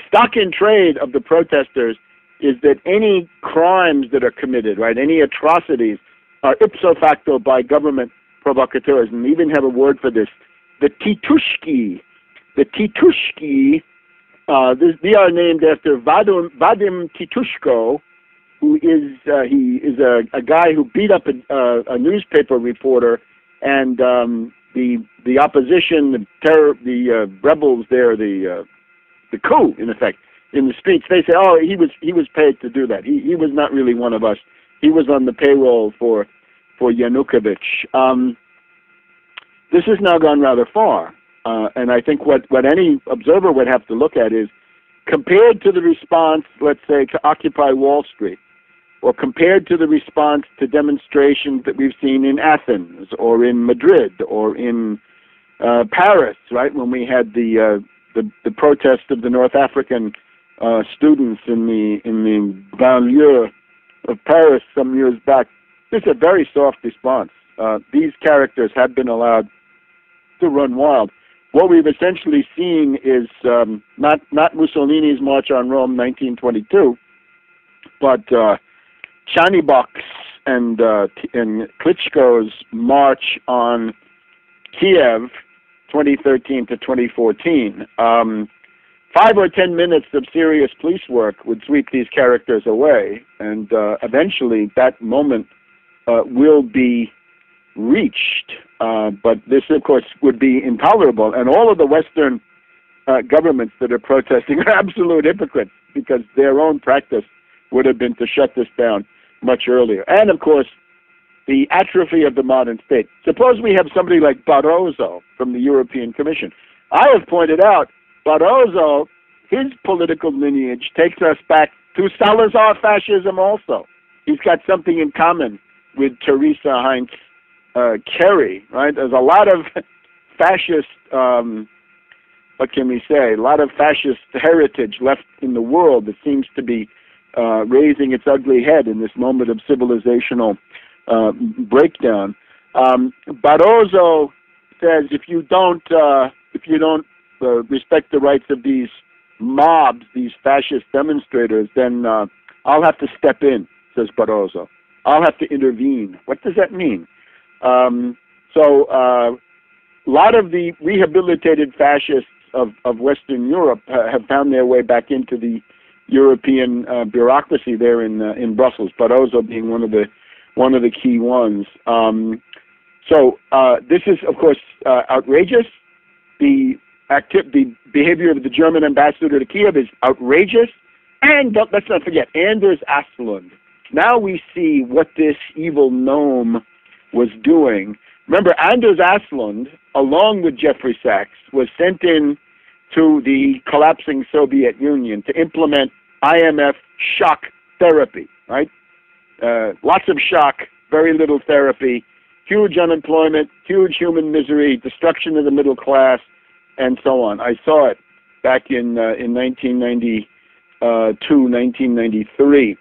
stock in trade of the protesters is that any crimes that are committed, right, any atrocities, are ipso facto by government provocateurs, and we even have a word for this. The Titushki. The Titushki, they are named after Vadim Titushko, who is a guy who beat up a newspaper reporter, and the opposition, the rebels there, the coup in effect in the streets. They say, oh, he was paid to do that. He was not really one of us. He was on the payroll for Yanukovych. This has now gone rather far, and I think what any observer would have to look at is, compared to the response, let's say, to Occupy Wall Street, or compared to the response to demonstrations that we've seen in Athens or in Madrid or in Paris, right, when we had the protest of the North African students in the banlieue of Paris some years back. This is a very soft response. These characters have been allowed to run wild. What we've essentially seen is not Mussolini's March on Rome 1922, but Chanibok's and Klitschko's march on Kiev 2013 to 2014. 5 or 10 minutes of serious police work would sweep these characters away, and eventually that moment will be reached. But this, of course, would be intolerable, and all of the Western governments that are protesting are absolute hypocrites, because their own practice would have been to shut this down much earlier. And, of course, the atrophy of the modern state. Suppose we have somebody like Barroso from the European Commission. I have pointed out Barroso, his political lineage takes us back to Salazar fascism also. He's got something in common with Teresa Heinz Kerry, right? There's a lot of fascist, what can we say, a lot of fascist heritage left in the world that seems to be raising its ugly head in this moment of civilizational breakdown. Barroso says if you don't if you don't respect the rights of these mobs, these fascist demonstrators, then I'll have to step in, says Barroso. I'll have to intervene. What does that mean? So a lot of the rehabilitated fascists of Western Europe have found their way back into the European bureaucracy there in Brussels. Barroso being one of the key ones. So this is, of course, outrageous. The behavior of the German ambassador to Kiev is outrageous. And let's not forget, Anders Aslund. Now we see what this evil gnome was doing. Remember, Anders Aslund, along with Jeffrey Sachs, was sent in to the collapsing Soviet Union to implement IMF shock therapy, right? Lots of shock, very little therapy, huge unemployment, huge human misery, destruction of the middle class, and so on. I saw it back in 1992, 1993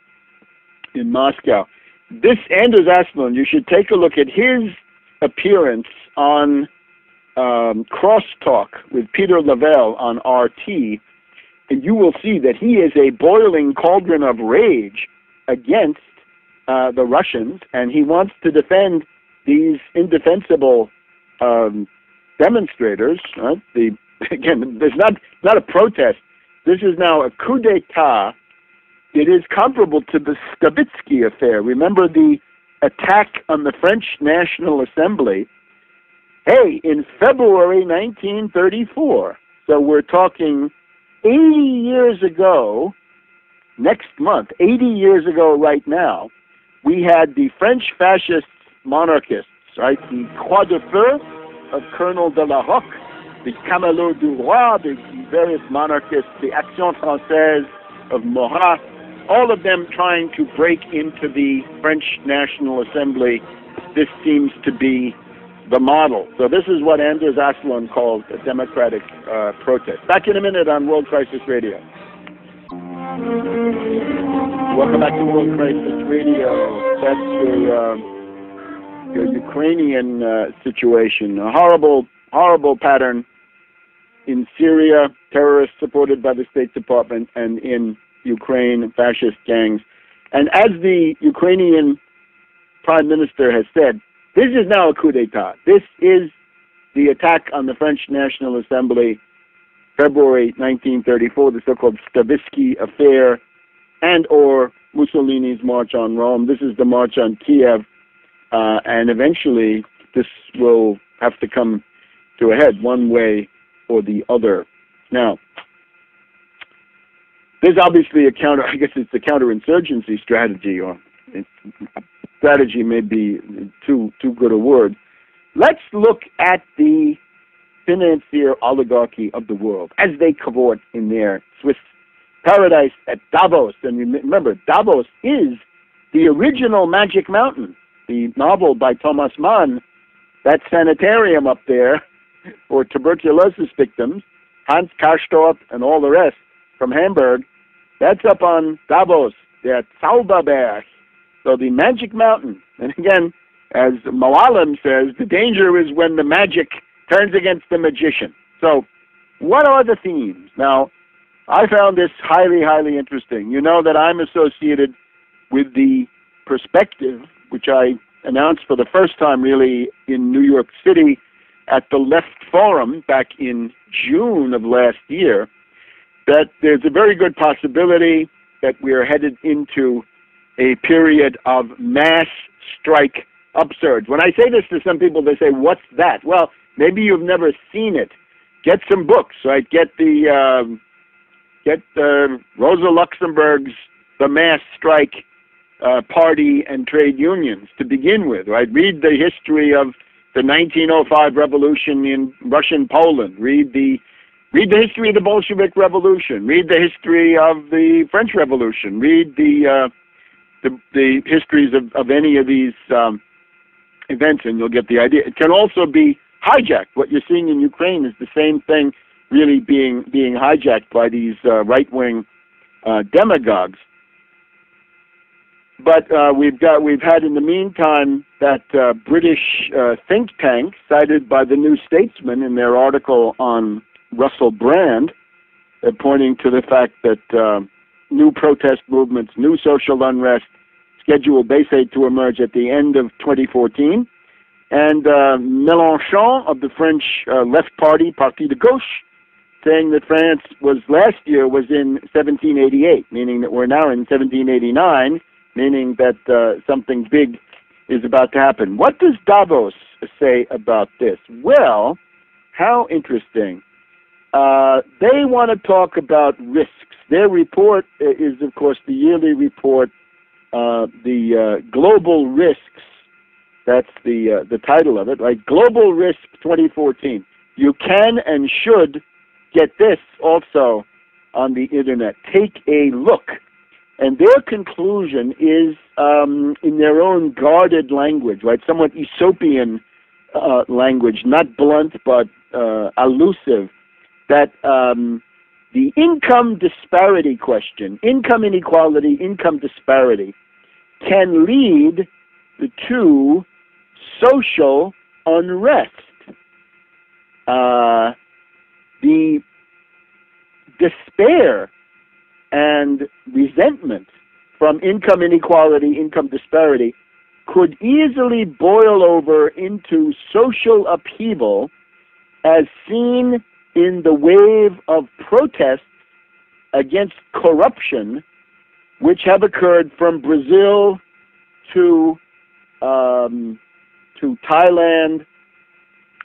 in Moscow. This Anders Aslund, you should take a look at his appearance on Crosstalk with Peter Lavelle on RT, and you will see that he is a boiling cauldron of rage against the Russians, and he wants to defend these indefensible demonstrators. Right? Again, there's not a protest. This is now a coup d'etat. It is comparable to the Stavitsky affair. Remember the attack on the French National Assembly? Hey, in February 1934. So we're talking 80 years ago, next month, 80 years ago right now, we had the French fascist monarchists, right? The Croix de Feu of Colonel de la Roque, the Camelot du Roi, the various monarchists, the Action Française of Marat, all of them trying to break into the French National Assembly. This seems to be the model. So this is what Anders Aslund called a democratic protest. Back in a minute on World Crisis Radio. Welcome back to World Crisis Radio. That's your Ukrainian situation. A horrible pattern in Syria, terrorists supported by the State Department, and in Ukraine, fascist gangs. And as the Ukrainian Prime Minister has said, this is now a coup d'etat. This is the attack on the French National Assembly, February 1934, the so-called Stavitsky affair, and or Mussolini's March on Rome. This is the March on Kiev, and eventually this will have to come to a head one way or the other. Now, there's obviously a it's a counter-insurgency strategy, or strategy may be too good a word. Let's look at the financier oligarchy of the world as they cavort in their Swiss paradise at Davos. And remember, Davos is the original Magic Mountain, the novel by Thomas Mann, that sanitarium up there for tuberculosis victims, Hans Karstorp and all the rest from Hamburg. That's up on Davos, der Zauberberg. So the Magic Mountain. And again, as Moallem says, the danger is when the magic turns against the magician. So what are the themes? Now, I found this highly, highly interesting. You know that I'm associated with the perspective, which I announced for the first time really in New York City at the Left Forum back in June of last year, that there's a very good possibility that we are headed into a period of mass strike upsurge. When I say this to some people, they say, what's that? Well, maybe you've never seen it. Get some books, right? Get Rosa Luxemburg's The Mass Strike Party and Trade Unions to begin with, right? Read the history of the 1905 revolution in Russian Poland. Read the history of the Bolshevik Revolution. Read the history of the French Revolution. Read the histories of any of these events, and you'll get the idea. It can also be hijacked. What you're seeing in Ukraine is the same thing, really being hijacked by these right-wing demagogues. But we've had in the meantime that British think tank cited by the New Statesman in their article on Russell Brand, pointing to the fact that new protest movements, new social unrest scheduled, they say, to emerge at the end of 2014. And Mélenchon of the French left party, Parti de Gauche, saying that France last year was in 1788, meaning that we're now in 1789, meaning that something big is about to happen. What does Davos say about this? Well, how interesting. They want to talk about risks. Their report is, of course, the yearly report, the Global Risks. That's the title of it, right? Global Risk 2014. You can and should get this also on the internet. Take a look. And their conclusion is, in their own guarded language, right? Somewhat Aesopian language, not blunt but elusive, that the income disparity question, income inequality, income disparity, can lead to social unrest. The despair and resentment from income inequality, income disparity, could easily boil over into social upheaval as seen in the wave of protests against corruption which have occurred from Brazil to Thailand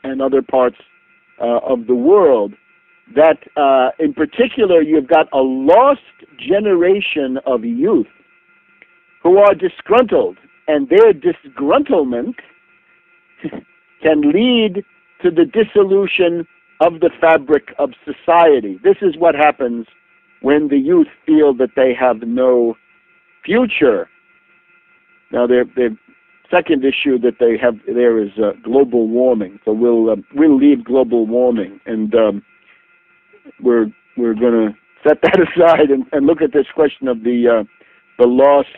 and other parts of the world. That in particular, you've got a lost generation of youth who are disgruntled, and their disgruntlement can lead to the dissolution of the fabric of society. This is what happens when the youth feel that they have no future. Now, their second issue that they have there is global warming. So we'll leave global warming, and we're going to set that aside and look at this question of the lost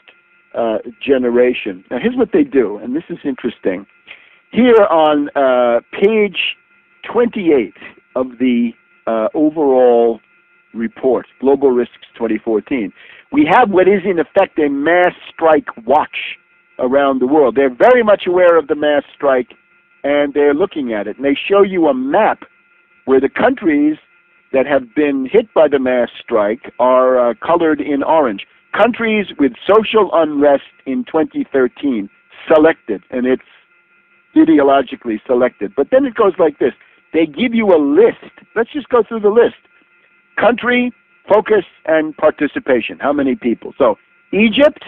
generation. Now, here's what they do, and this is interesting. Here on page 28 of the overall report, Global Risks 2014, we have what is in effect a mass strike watch around the world. They're very much aware of the mass strike, and they're looking at it. And they show you a map where the countries that have been hit by the mass strike are colored in orange. Countries with social unrest in 2013, selected, and it's ideologically selected. But then it goes like this. They give you a list. Let's just go through the list. Country, focus, and participation. How many people? So Egypt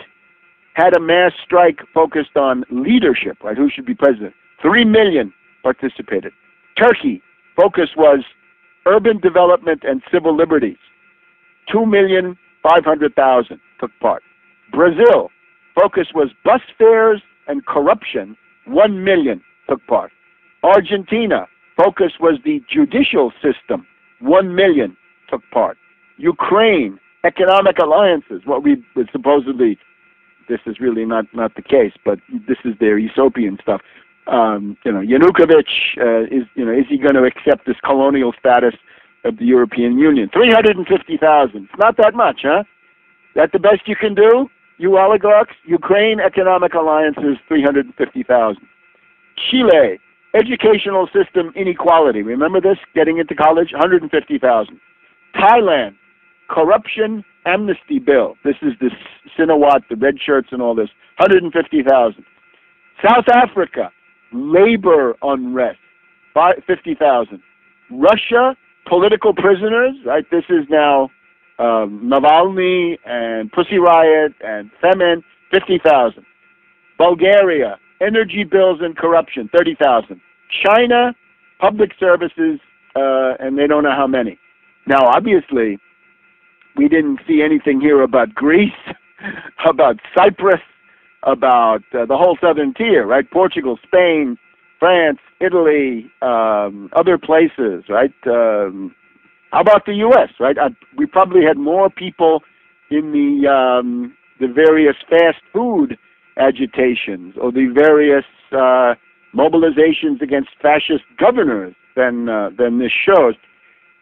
had a mass strike focused on leadership, right? Who should be president? 3 million participated. Turkey, focus was urban development and civil liberties. 2,500,000 took part. Brazil, focus was bus fares and corruption. 1 million took part. Argentina, focus was the judicial system. 1 million took part. Ukraine, economic alliances, what we would supposedly, this is really not the case, but this is their Aesopian stuff. Yanukovych, is he going to accept this colonial status of the European Union? 350,000. It's not that much, huh? That the best you can do, you oligarchs? Ukraine economic alliances, 350,000. Chile, educational system inequality. Remember this? Getting into college, 150,000. Thailand, corruption amnesty bill. This is the Sinawat, the red shirts and all this, 150,000. South Africa, labor unrest, 50,000. Russia, political prisoners, right? This is now Navalny and Pussy Riot and Femen, 50,000. Bulgaria, energy bills and corruption, 30,000. China, public services, and they don't know how many. Now, obviously, we didn't see anything here about Greece, about Cyprus, about the whole southern tier, right? Portugal, Spain, France, Italy, other places, right? How about the U.S., right? We probably had more people in the the various fast food agitations or the various mobilizations against fascist governors than this shows.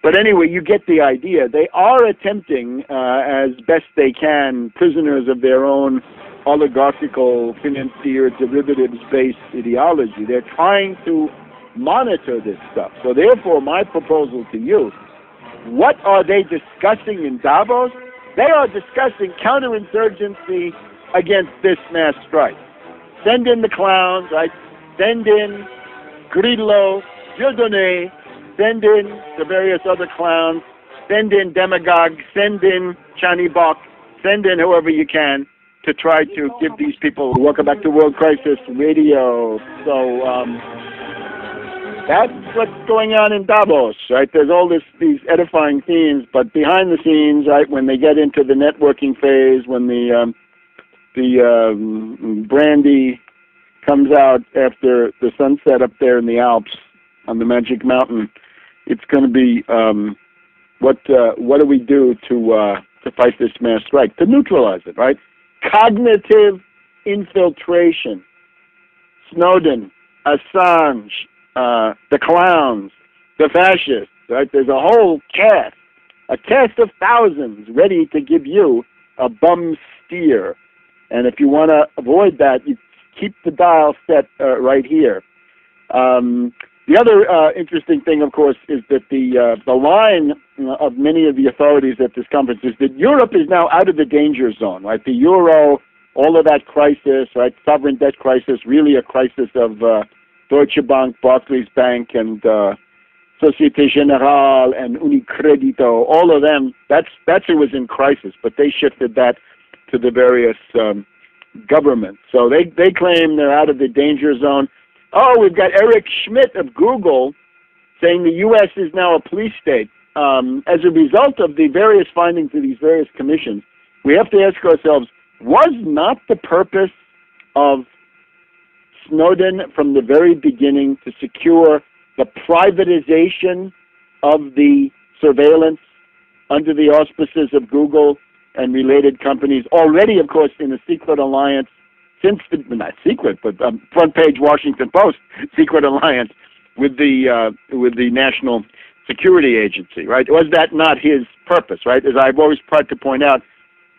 But anyway, you get the idea. They are attempting, as best they can, prisoners of their own oligarchical, financier, derivatives-based ideology. They're trying to monitor this stuff. So therefore, my proposal to you, what are they discussing in Davos? They are discussing counterinsurgency against this mass strike. Send in the clowns, right? Send in Grillo, Dieudonné, send in the various other clowns, send in demagogues, send in Chanibok, send in whoever you can to try to give these people. Welcome back to World Crisis Radio. So that's what's going on in Davos, right? There's all these edifying themes, but behind the scenes, right, when they get into the networking phase, when the brandy comes out after the sunset up there in the Alps on the Magic Mountain, it's going to be what do we do to fight this mass strike, to neutralize it, right? Cognitive infiltration. Snowden, Assange, the clowns, the fascists, right? There's a whole cast of thousands ready to give you a bum steer. And if you want to avoid that, you keep the dial set right here. The other interesting thing, of course, is that the line of many of the authorities at this conference is that Europe is now out of the danger zone, right? The euro, all of that crisis, right? Sovereign debt crisis, really a crisis of Deutsche Bank, Barclays Bank, and Societe Generale and Unicredito, all of them, that's who was in crisis, but they shifted that to the various governments. So they claim they're out of the danger zone. Oh, we've got Eric Schmidt of Google saying the U.S. is now a police state. As a result of the various findings of these various commissions, we have to ask ourselves, was not the purpose of Snowden from the very beginning to secure the privatization of the surveillance under the auspices of Google and related companies, already, of course, in a secret alliance since the, not secret, but front page Washington Post, secret alliance with the National Security Agency, right? Was that not his purpose, right? As I've always tried to point out,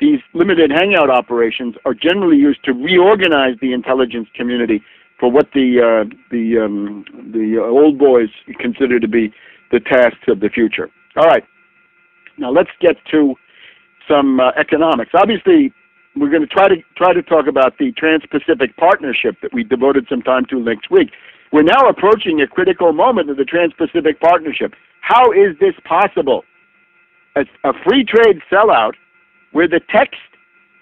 these limited hangout operations are generally used to reorganize the intelligence community for what the old boys consider to be the tasks of the future. All right, now let's get to some economics. Obviously, we're going to try to talk about the Trans-Pacific Partnership that we devoted some time to next week. We're now approaching a critical moment of the Trans-Pacific Partnership. How is this possible? A free trade sellout where the text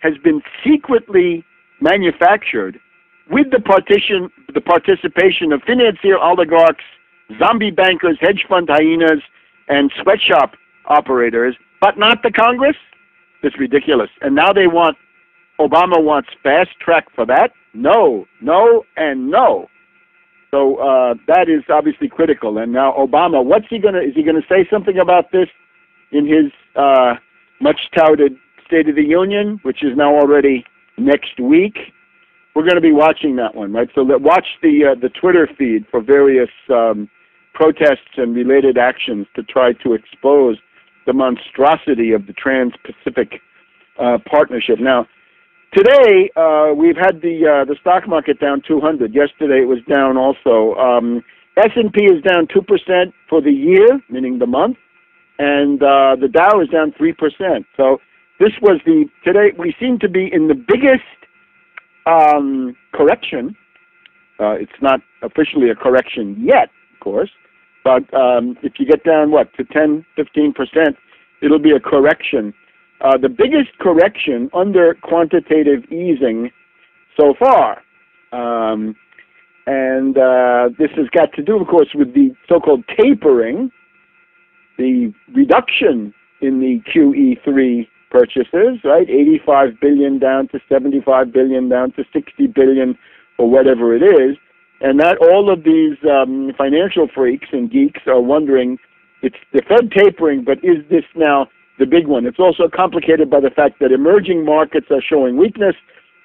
has been secretly manufactured with the participation of financier oligarchs, zombie bankers, hedge fund hyenas, and sweatshop operators, but not the Congress? It's ridiculous. And now Obama wants fast track for that? No, no, and no. So that is obviously critical. And now Obama, is he gonna say something about this in his much touted State of the Union, which is now already next week? We're going to be watching that one, right? So watch the Twitter feed for various protests and related actions to try to expose the monstrosity of the Trans-Pacific Partnership. Now, today we've had the stock market down 200. Yesterday it was down also. S&P is down 2% for the year, meaning the month, and the Dow is down 3%. So this was today we seem to be in the biggest correction. It's not officially a correction yet, of course, but if you get down, to 10, 15%, it'll be a correction. The biggest correction under quantitative easing so far. And this has got to do, of course, with the so-called tapering, the reduction in the QE3 purchases, right? 85 billion down to 75 billion, down to 60 billion, or whatever it is. And that all of these financial freaks and geeks are wondering, it's the Fed tapering, but is this now the big one. It's also complicated by the fact that emerging markets are showing weakness.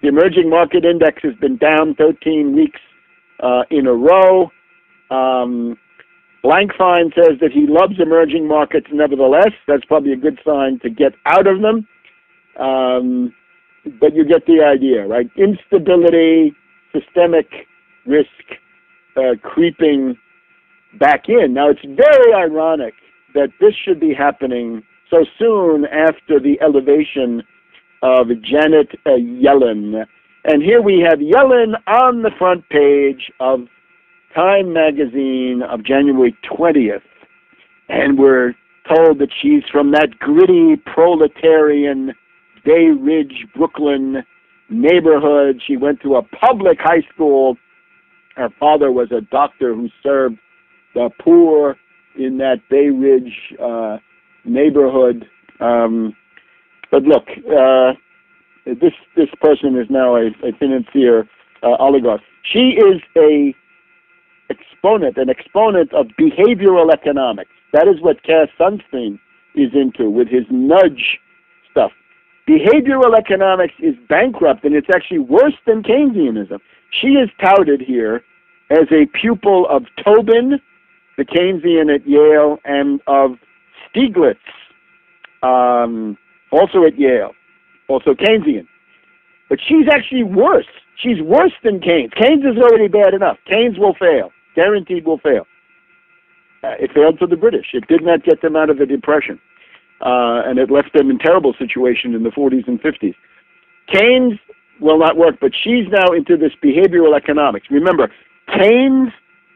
The emerging market index has been down 13 weeks in a row. Blankfein says that he loves emerging markets nevertheless. That's probably a good sign to get out of them. But you get the idea, right? Instability, systemic risk creeping back in. Now, it's very ironic that this should be happening so soon after the elevation of Janet Yellen. And here we have Yellen on the front page of Time magazine of January 20th. And we're told that she's from that gritty proletarian Bay Ridge, Brooklyn neighborhood. She went to a public high school. Her father was a doctor who served the poor in that Bay Ridge neighborhood. But look, this person is now a financier oligarch. She is an exponent of behavioral economics. That is what Cass Sunstein is into with his nudge stuff. Behavioral economics is bankrupt, and it's actually worse than Keynesianism. She is touted here as a pupil of Tobin, the Keynesian at Yale, and of Stiglitz, also at Yale, also Keynesian. But she's actually worse. She's worse than Keynes. Keynes is already bad enough. Keynes will fail. Guaranteed will fail. It failed for the British. It did not get them out of the Depression. And it left them in terrible situation in the 40s and 50s. Keynes will not work, but she's now into this behavioral economics. Remember, Keynes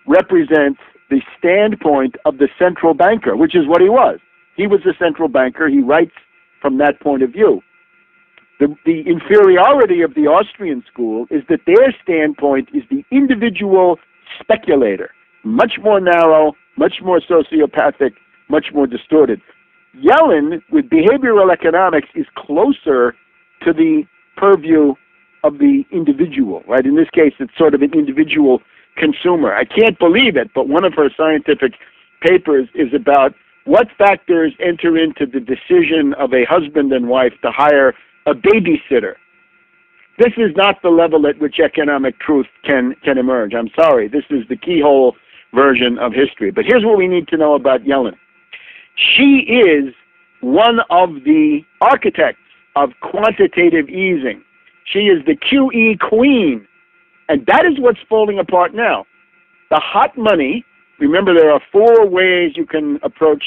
represents the standpoint of the central banker, which is what he was. He was a central banker. He writes from that point of view. The inferiority of the Austrian school is that their standpoint is the individual speculator, much more narrow, much more sociopathic, much more distorted. Yellen, with behavioral economics, is closer to the purview of the individual, right? In this case, it's sort of an individual consumer. I can't believe it, but one of her scientific papers is about what factors enter into the decision of a husband and wife to hire a babysitter. This is not the level at which economic truth can emerge. I'm sorry. This is the keyhole version of history. But here's what we need to know about Yellen. She is one of the architects of quantitative easing. She is the QE queen. And that is what's falling apart now. The hot money, remember there are four ways you can approach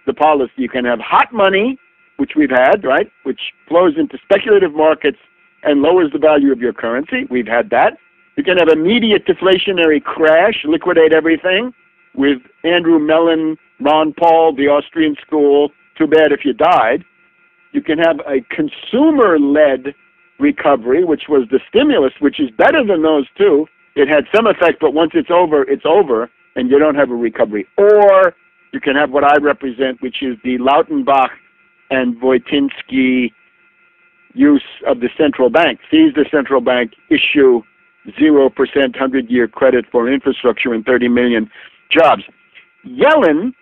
the policy. You can have hot money, which we've had, right, which flows into speculative markets and lowers the value of your currency. We've had that. You can have immediate deflationary crash, liquidate everything, with Andrew Mellon, Ron Paul, the Austrian school. Too bad if you died. You can have a consumer-led recovery, which was the stimulus, which is better than those two. It had some effect, but once it's over, and you don't have a recovery. Or you can have what I represent, which is the Lautenbach and Wojtyński use of the central bank. Seize the central bank, issue 0% 100-year credit for infrastructure and 30 million jobs. Yellen,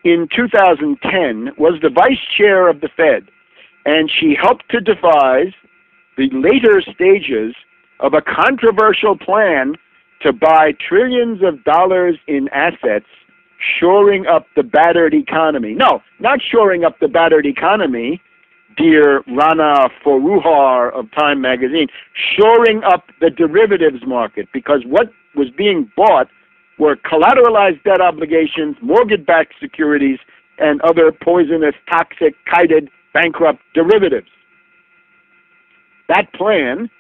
in 2010, was the vice chair of the Fed, and she helped to devise the later stages of a controversial plan to buy trillions of dollars in assets, shoring up the battered economy. No, not shoring up the battered economy, dear Rana Foruhar of Time magazine, shoring up the derivatives market, because what was being bought were collateralized debt obligations, mortgage-backed securities, and other poisonous, toxic, kited, bankrupt derivatives. That plan,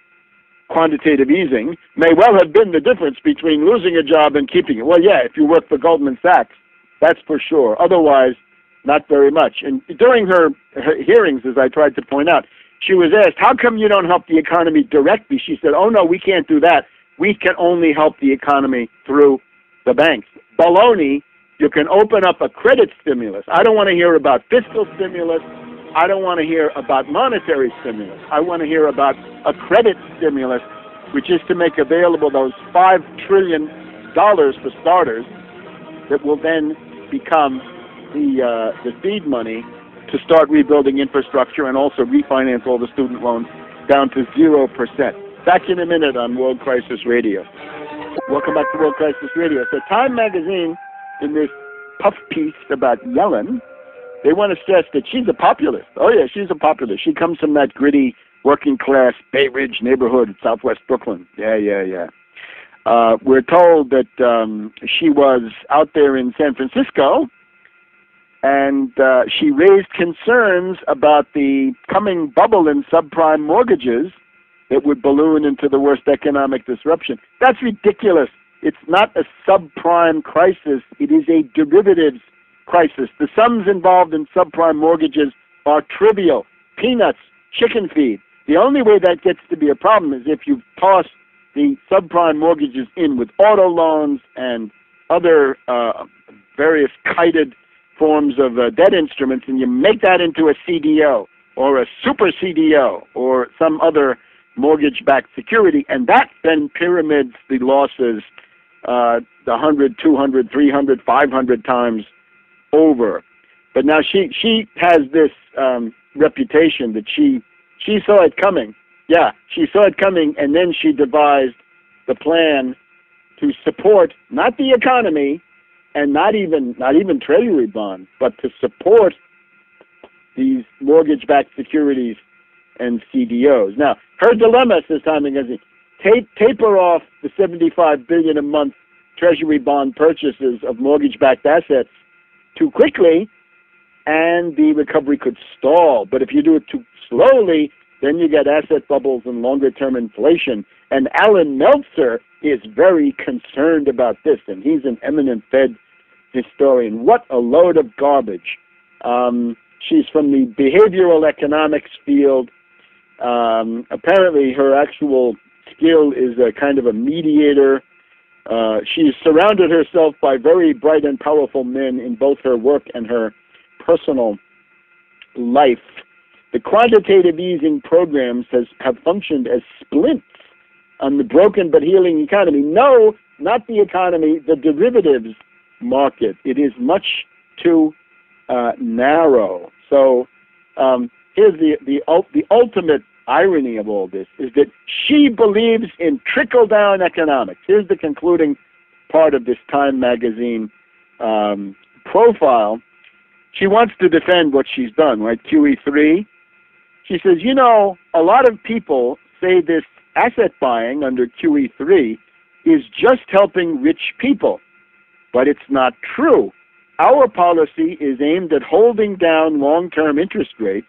quantitative easing, may well have been the difference between losing a job and keeping it. Well, yeah, if you work for Goldman Sachs, that's for sure. Otherwise, not very much. And during her hearings, as I tried to point out, she was asked, how come you don't help the economy directly? She said, oh, no, we can't do that. We can only help the economy through the banks. Baloney, you can open up a credit stimulus. I don't want to hear about fiscal stimulus. I don't want to hear about monetary stimulus. I want to hear about a credit stimulus, which is to make available those $5 trillion for starters that will then become the seed money to start rebuilding infrastructure and also refinance all the student loans down to 0%. Back in a minute on World Crisis Radio. Welcome back to World Crisis Radio. So Time magazine, in this puff piece about Yellen, they want to stress that she's a populist. Oh yeah, she's a populist. She comes from that gritty, working class Bay Ridge neighborhood in southwest Brooklyn. Yeah. We're told that she was out there in San Francisco, and she raised concerns about the coming bubble in subprime mortgages that would balloon into the worst economic disruption. That's ridiculous. It's not a subprime crisis. It is a derivatives crisis. The sums involved in subprime mortgages are trivial. Peanuts, chicken feed. The only way that gets to be a problem is if you toss the subprime mortgages in with auto loans and other various kited forms of debt instruments, and you make that into a CDO or a super CDO or some other mortgage-backed security, and that then pyramids the losses the 100, 200, 300, 500 times over. But now she has this reputation that she saw it coming. Yeah, she saw it coming, and then she devised the plan to support not the economy and not even treasury bonds, but to support these mortgage-backed securities and CDOs. Now, her dilemma, says Time magazine, taper off the $75 billion a month treasury bond purchases of mortgage-backed assets too quickly, and the recovery could stall. But if you do it too slowly, then you get asset bubbles and longer-term inflation. And Alan Meltzer is very concerned about this, and he's an eminent Fed historian. What a load of garbage. She's from the behavioral economics field. Apparently her actual skill is a kind of a mediator. She's surrounded herself by very bright and powerful men in both her work and her personal life. The quantitative easing programs have functioned as splints on the broken but healing economy. No, not the economy, the derivatives market. It is much too narrow. So here's the ultimate irony of all this, is that she believes in trickle-down economics. Here's the concluding part of this Time magazine profile. She wants to defend what she's done, right? QE3. She says, you know, a lot of people say this asset buying under QE3 is just helping rich people, but it's not true. Our policy is aimed at holding down long-term interest rates,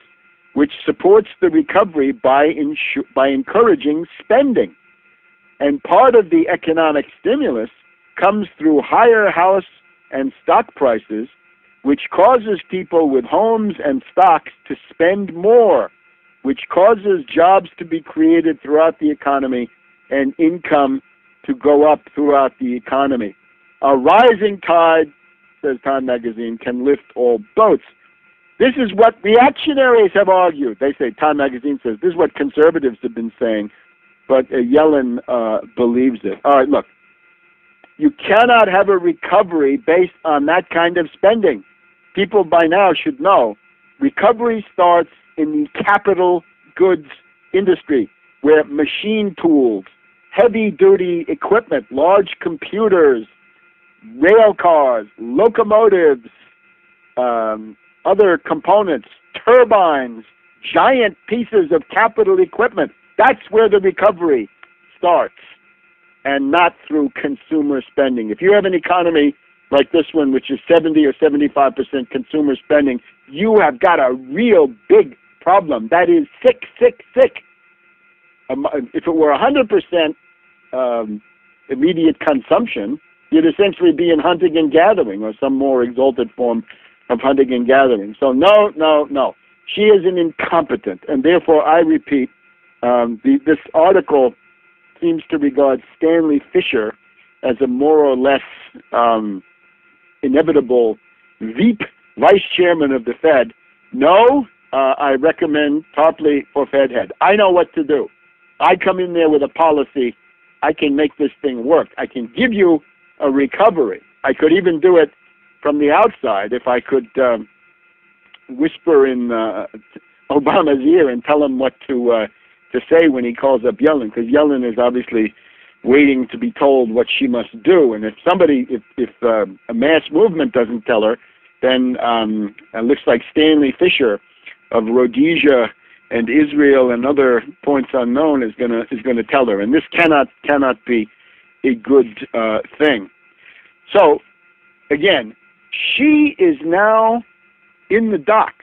which supports the recovery by encouraging spending. And part of the economic stimulus comes through higher house and stock prices, which causes people with homes and stocks to spend more, which causes jobs to be created throughout the economy and income to go up throughout the economy. A rising tide, says Time magazine, can lift all boats. This is what reactionaries have argued. They say, Time magazine says, this is what conservatives have been saying, but Yellen believes it. All right, look, you cannot have a recovery based on that kind of spending. People by now should know recovery starts in the capital goods industry, where machine tools, heavy-duty equipment, large computers, rail cars, locomotives, other components, turbines, giant pieces of capital equipment. That's where the recovery starts, and not through consumer spending. If you have an economy like this one, which is 70 or 75% consumer spending, you have got a real big problem. That is sick. If it were 100% immediate consumption, you'd essentially be in hunting and gathering, or some more exalted form of hunting and gathering. So no. She is an incompetent, and therefore I repeat, this article seems to regard Stanley Fischer as a more or less inevitable VP, vice chairman of the Fed. No, I recommend Tarpley for Fed head. I know what to do. I come in there with a policy. I can make this thing work. I can give you a recovery. I could even do it from the outside if I could whisper in Obama's ear and tell him what to say when he calls up Yellen, because Yellen is obviously waiting to be told what she must do. And if somebody, if a mass movement doesn't tell her, then it looks like Stanley Fischer of Rhodesia and Israel and other points unknown is gonna tell her. And this cannot be a good thing. So again, she is now in the dock.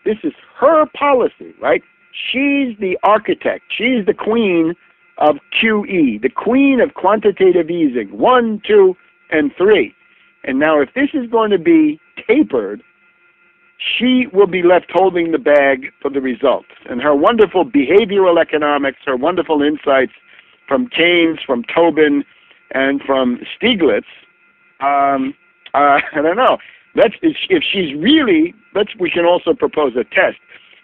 This is her policy, right? She's the architect. She's the queen of QE, the queen of quantitative easing, 1, 2, and 3. And now if this is going to be tapered, she will be left holding the bag for the results. And her wonderful behavioral economics, her wonderful insights from Keynes, from Tobin, and from Stiglitz, I don't know. If she's really, we can also propose a test.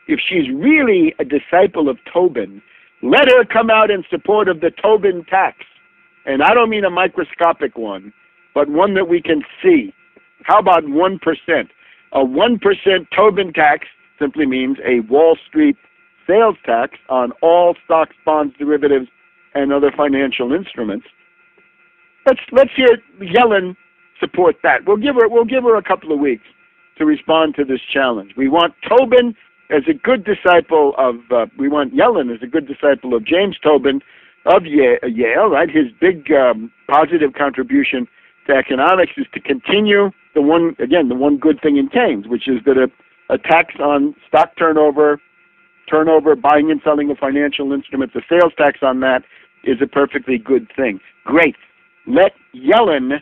If she's really a disciple of Tobin, let her come out in support of the Tobin tax. And I don't mean a microscopic one, but one that we can see. How about 1%? A 1% Tobin tax simply means a Wall Street sales tax on all stocks, bonds, derivatives, and other financial instruments. Let's hear Yellen support that. We'll give her a couple of weeks to respond to this challenge. We want Tobin as a good disciple of, we want Yellen as a good disciple of James Tobin of Yale, right? His big positive contribution to economics is to continue the one good thing in Keynes, which is that a tax on stock turnover, buying and selling of financial instruments, a sales tax on that is a perfectly good thing. Great. Let Yellen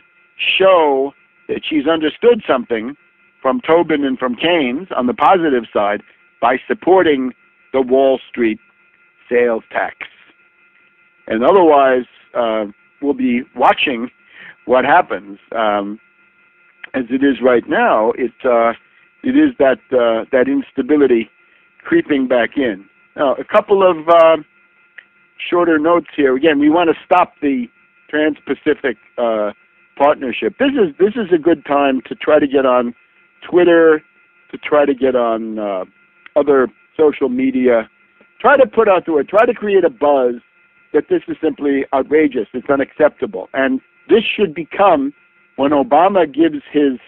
show that she's understood something from Tobin and from Keynes on the positive side by supporting the Wall Street sales tax. And otherwise, we'll be watching what happens. As it is right now, it is that instability creeping back in. Now, a couple of shorter notes here. Again, we want to stop the Trans-Pacific partnership. This is a good time to try to get on Twitter, to try to get on other social media, try to put out there, try to create a buzz that this is simply outrageous, it's unacceptable. And this should become, when Obama gives his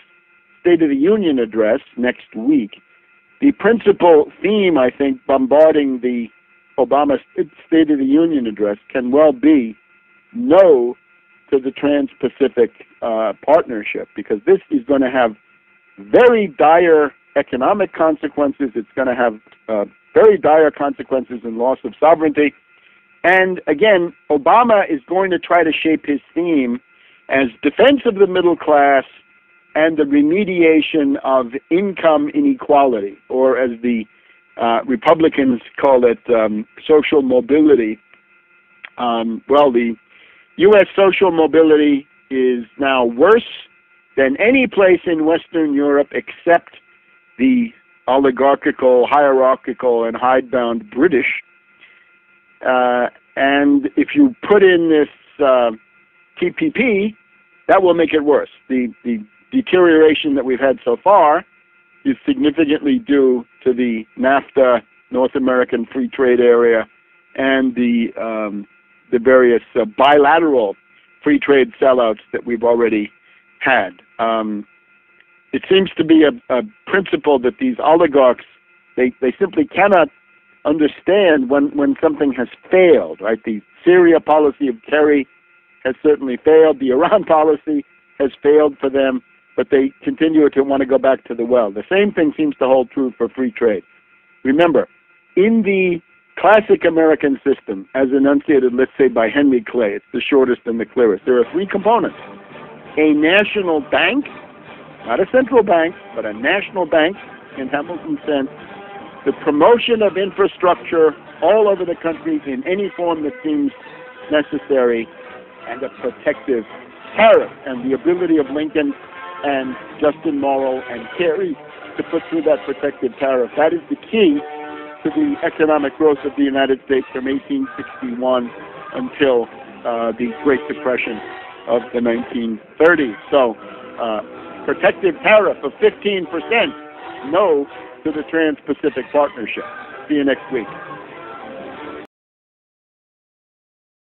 State of the Union address next week, the principal theme, I think, bombarding the Obama State of the Union address can well be no to the Trans-Pacific partnership, because this is going to have very dire economic consequences. It's going to have very dire consequences in loss of sovereignty. And again, Obama is going to try to shape his theme as defense of the middle class and the remediation of income inequality, or as the Republicans call it, social mobility. Well, the U.S. social mobility is now worse than any place in Western Europe except the oligarchical, hierarchical, and hidebound British. And if you put in this TPP, that will make it worse. The deterioration that we've had so far is significantly due to the NAFTA, North American Free Trade Area, and the various bilateral free trade sellouts that we've already had. It seems to be a principle that these oligarchs, they simply cannot understand when something has failed, right? The Syria policy of Kerry has certainly failed. The Iran policy has failed for them, but they continue to want to go back to the well. The same thing seems to hold true for free trade. Remember, in the classic American system, as enunciated, let's say, by Henry Clay, it's the shortest and the clearest, there are three components. A national bank, not a central bank, but a national bank, in Hamilton's sense, the promotion of infrastructure all over the country in any form that seems necessary, and a protective tariff, and the ability of Lincoln and Justin Morrow and Kerry to put through that protective tariff. That is the key to the economic growth of the United States from 1861 until the Great Depression of the 1930s. So, protective tariff of 15%, no to the Trans-Pacific Partnership. See you next week.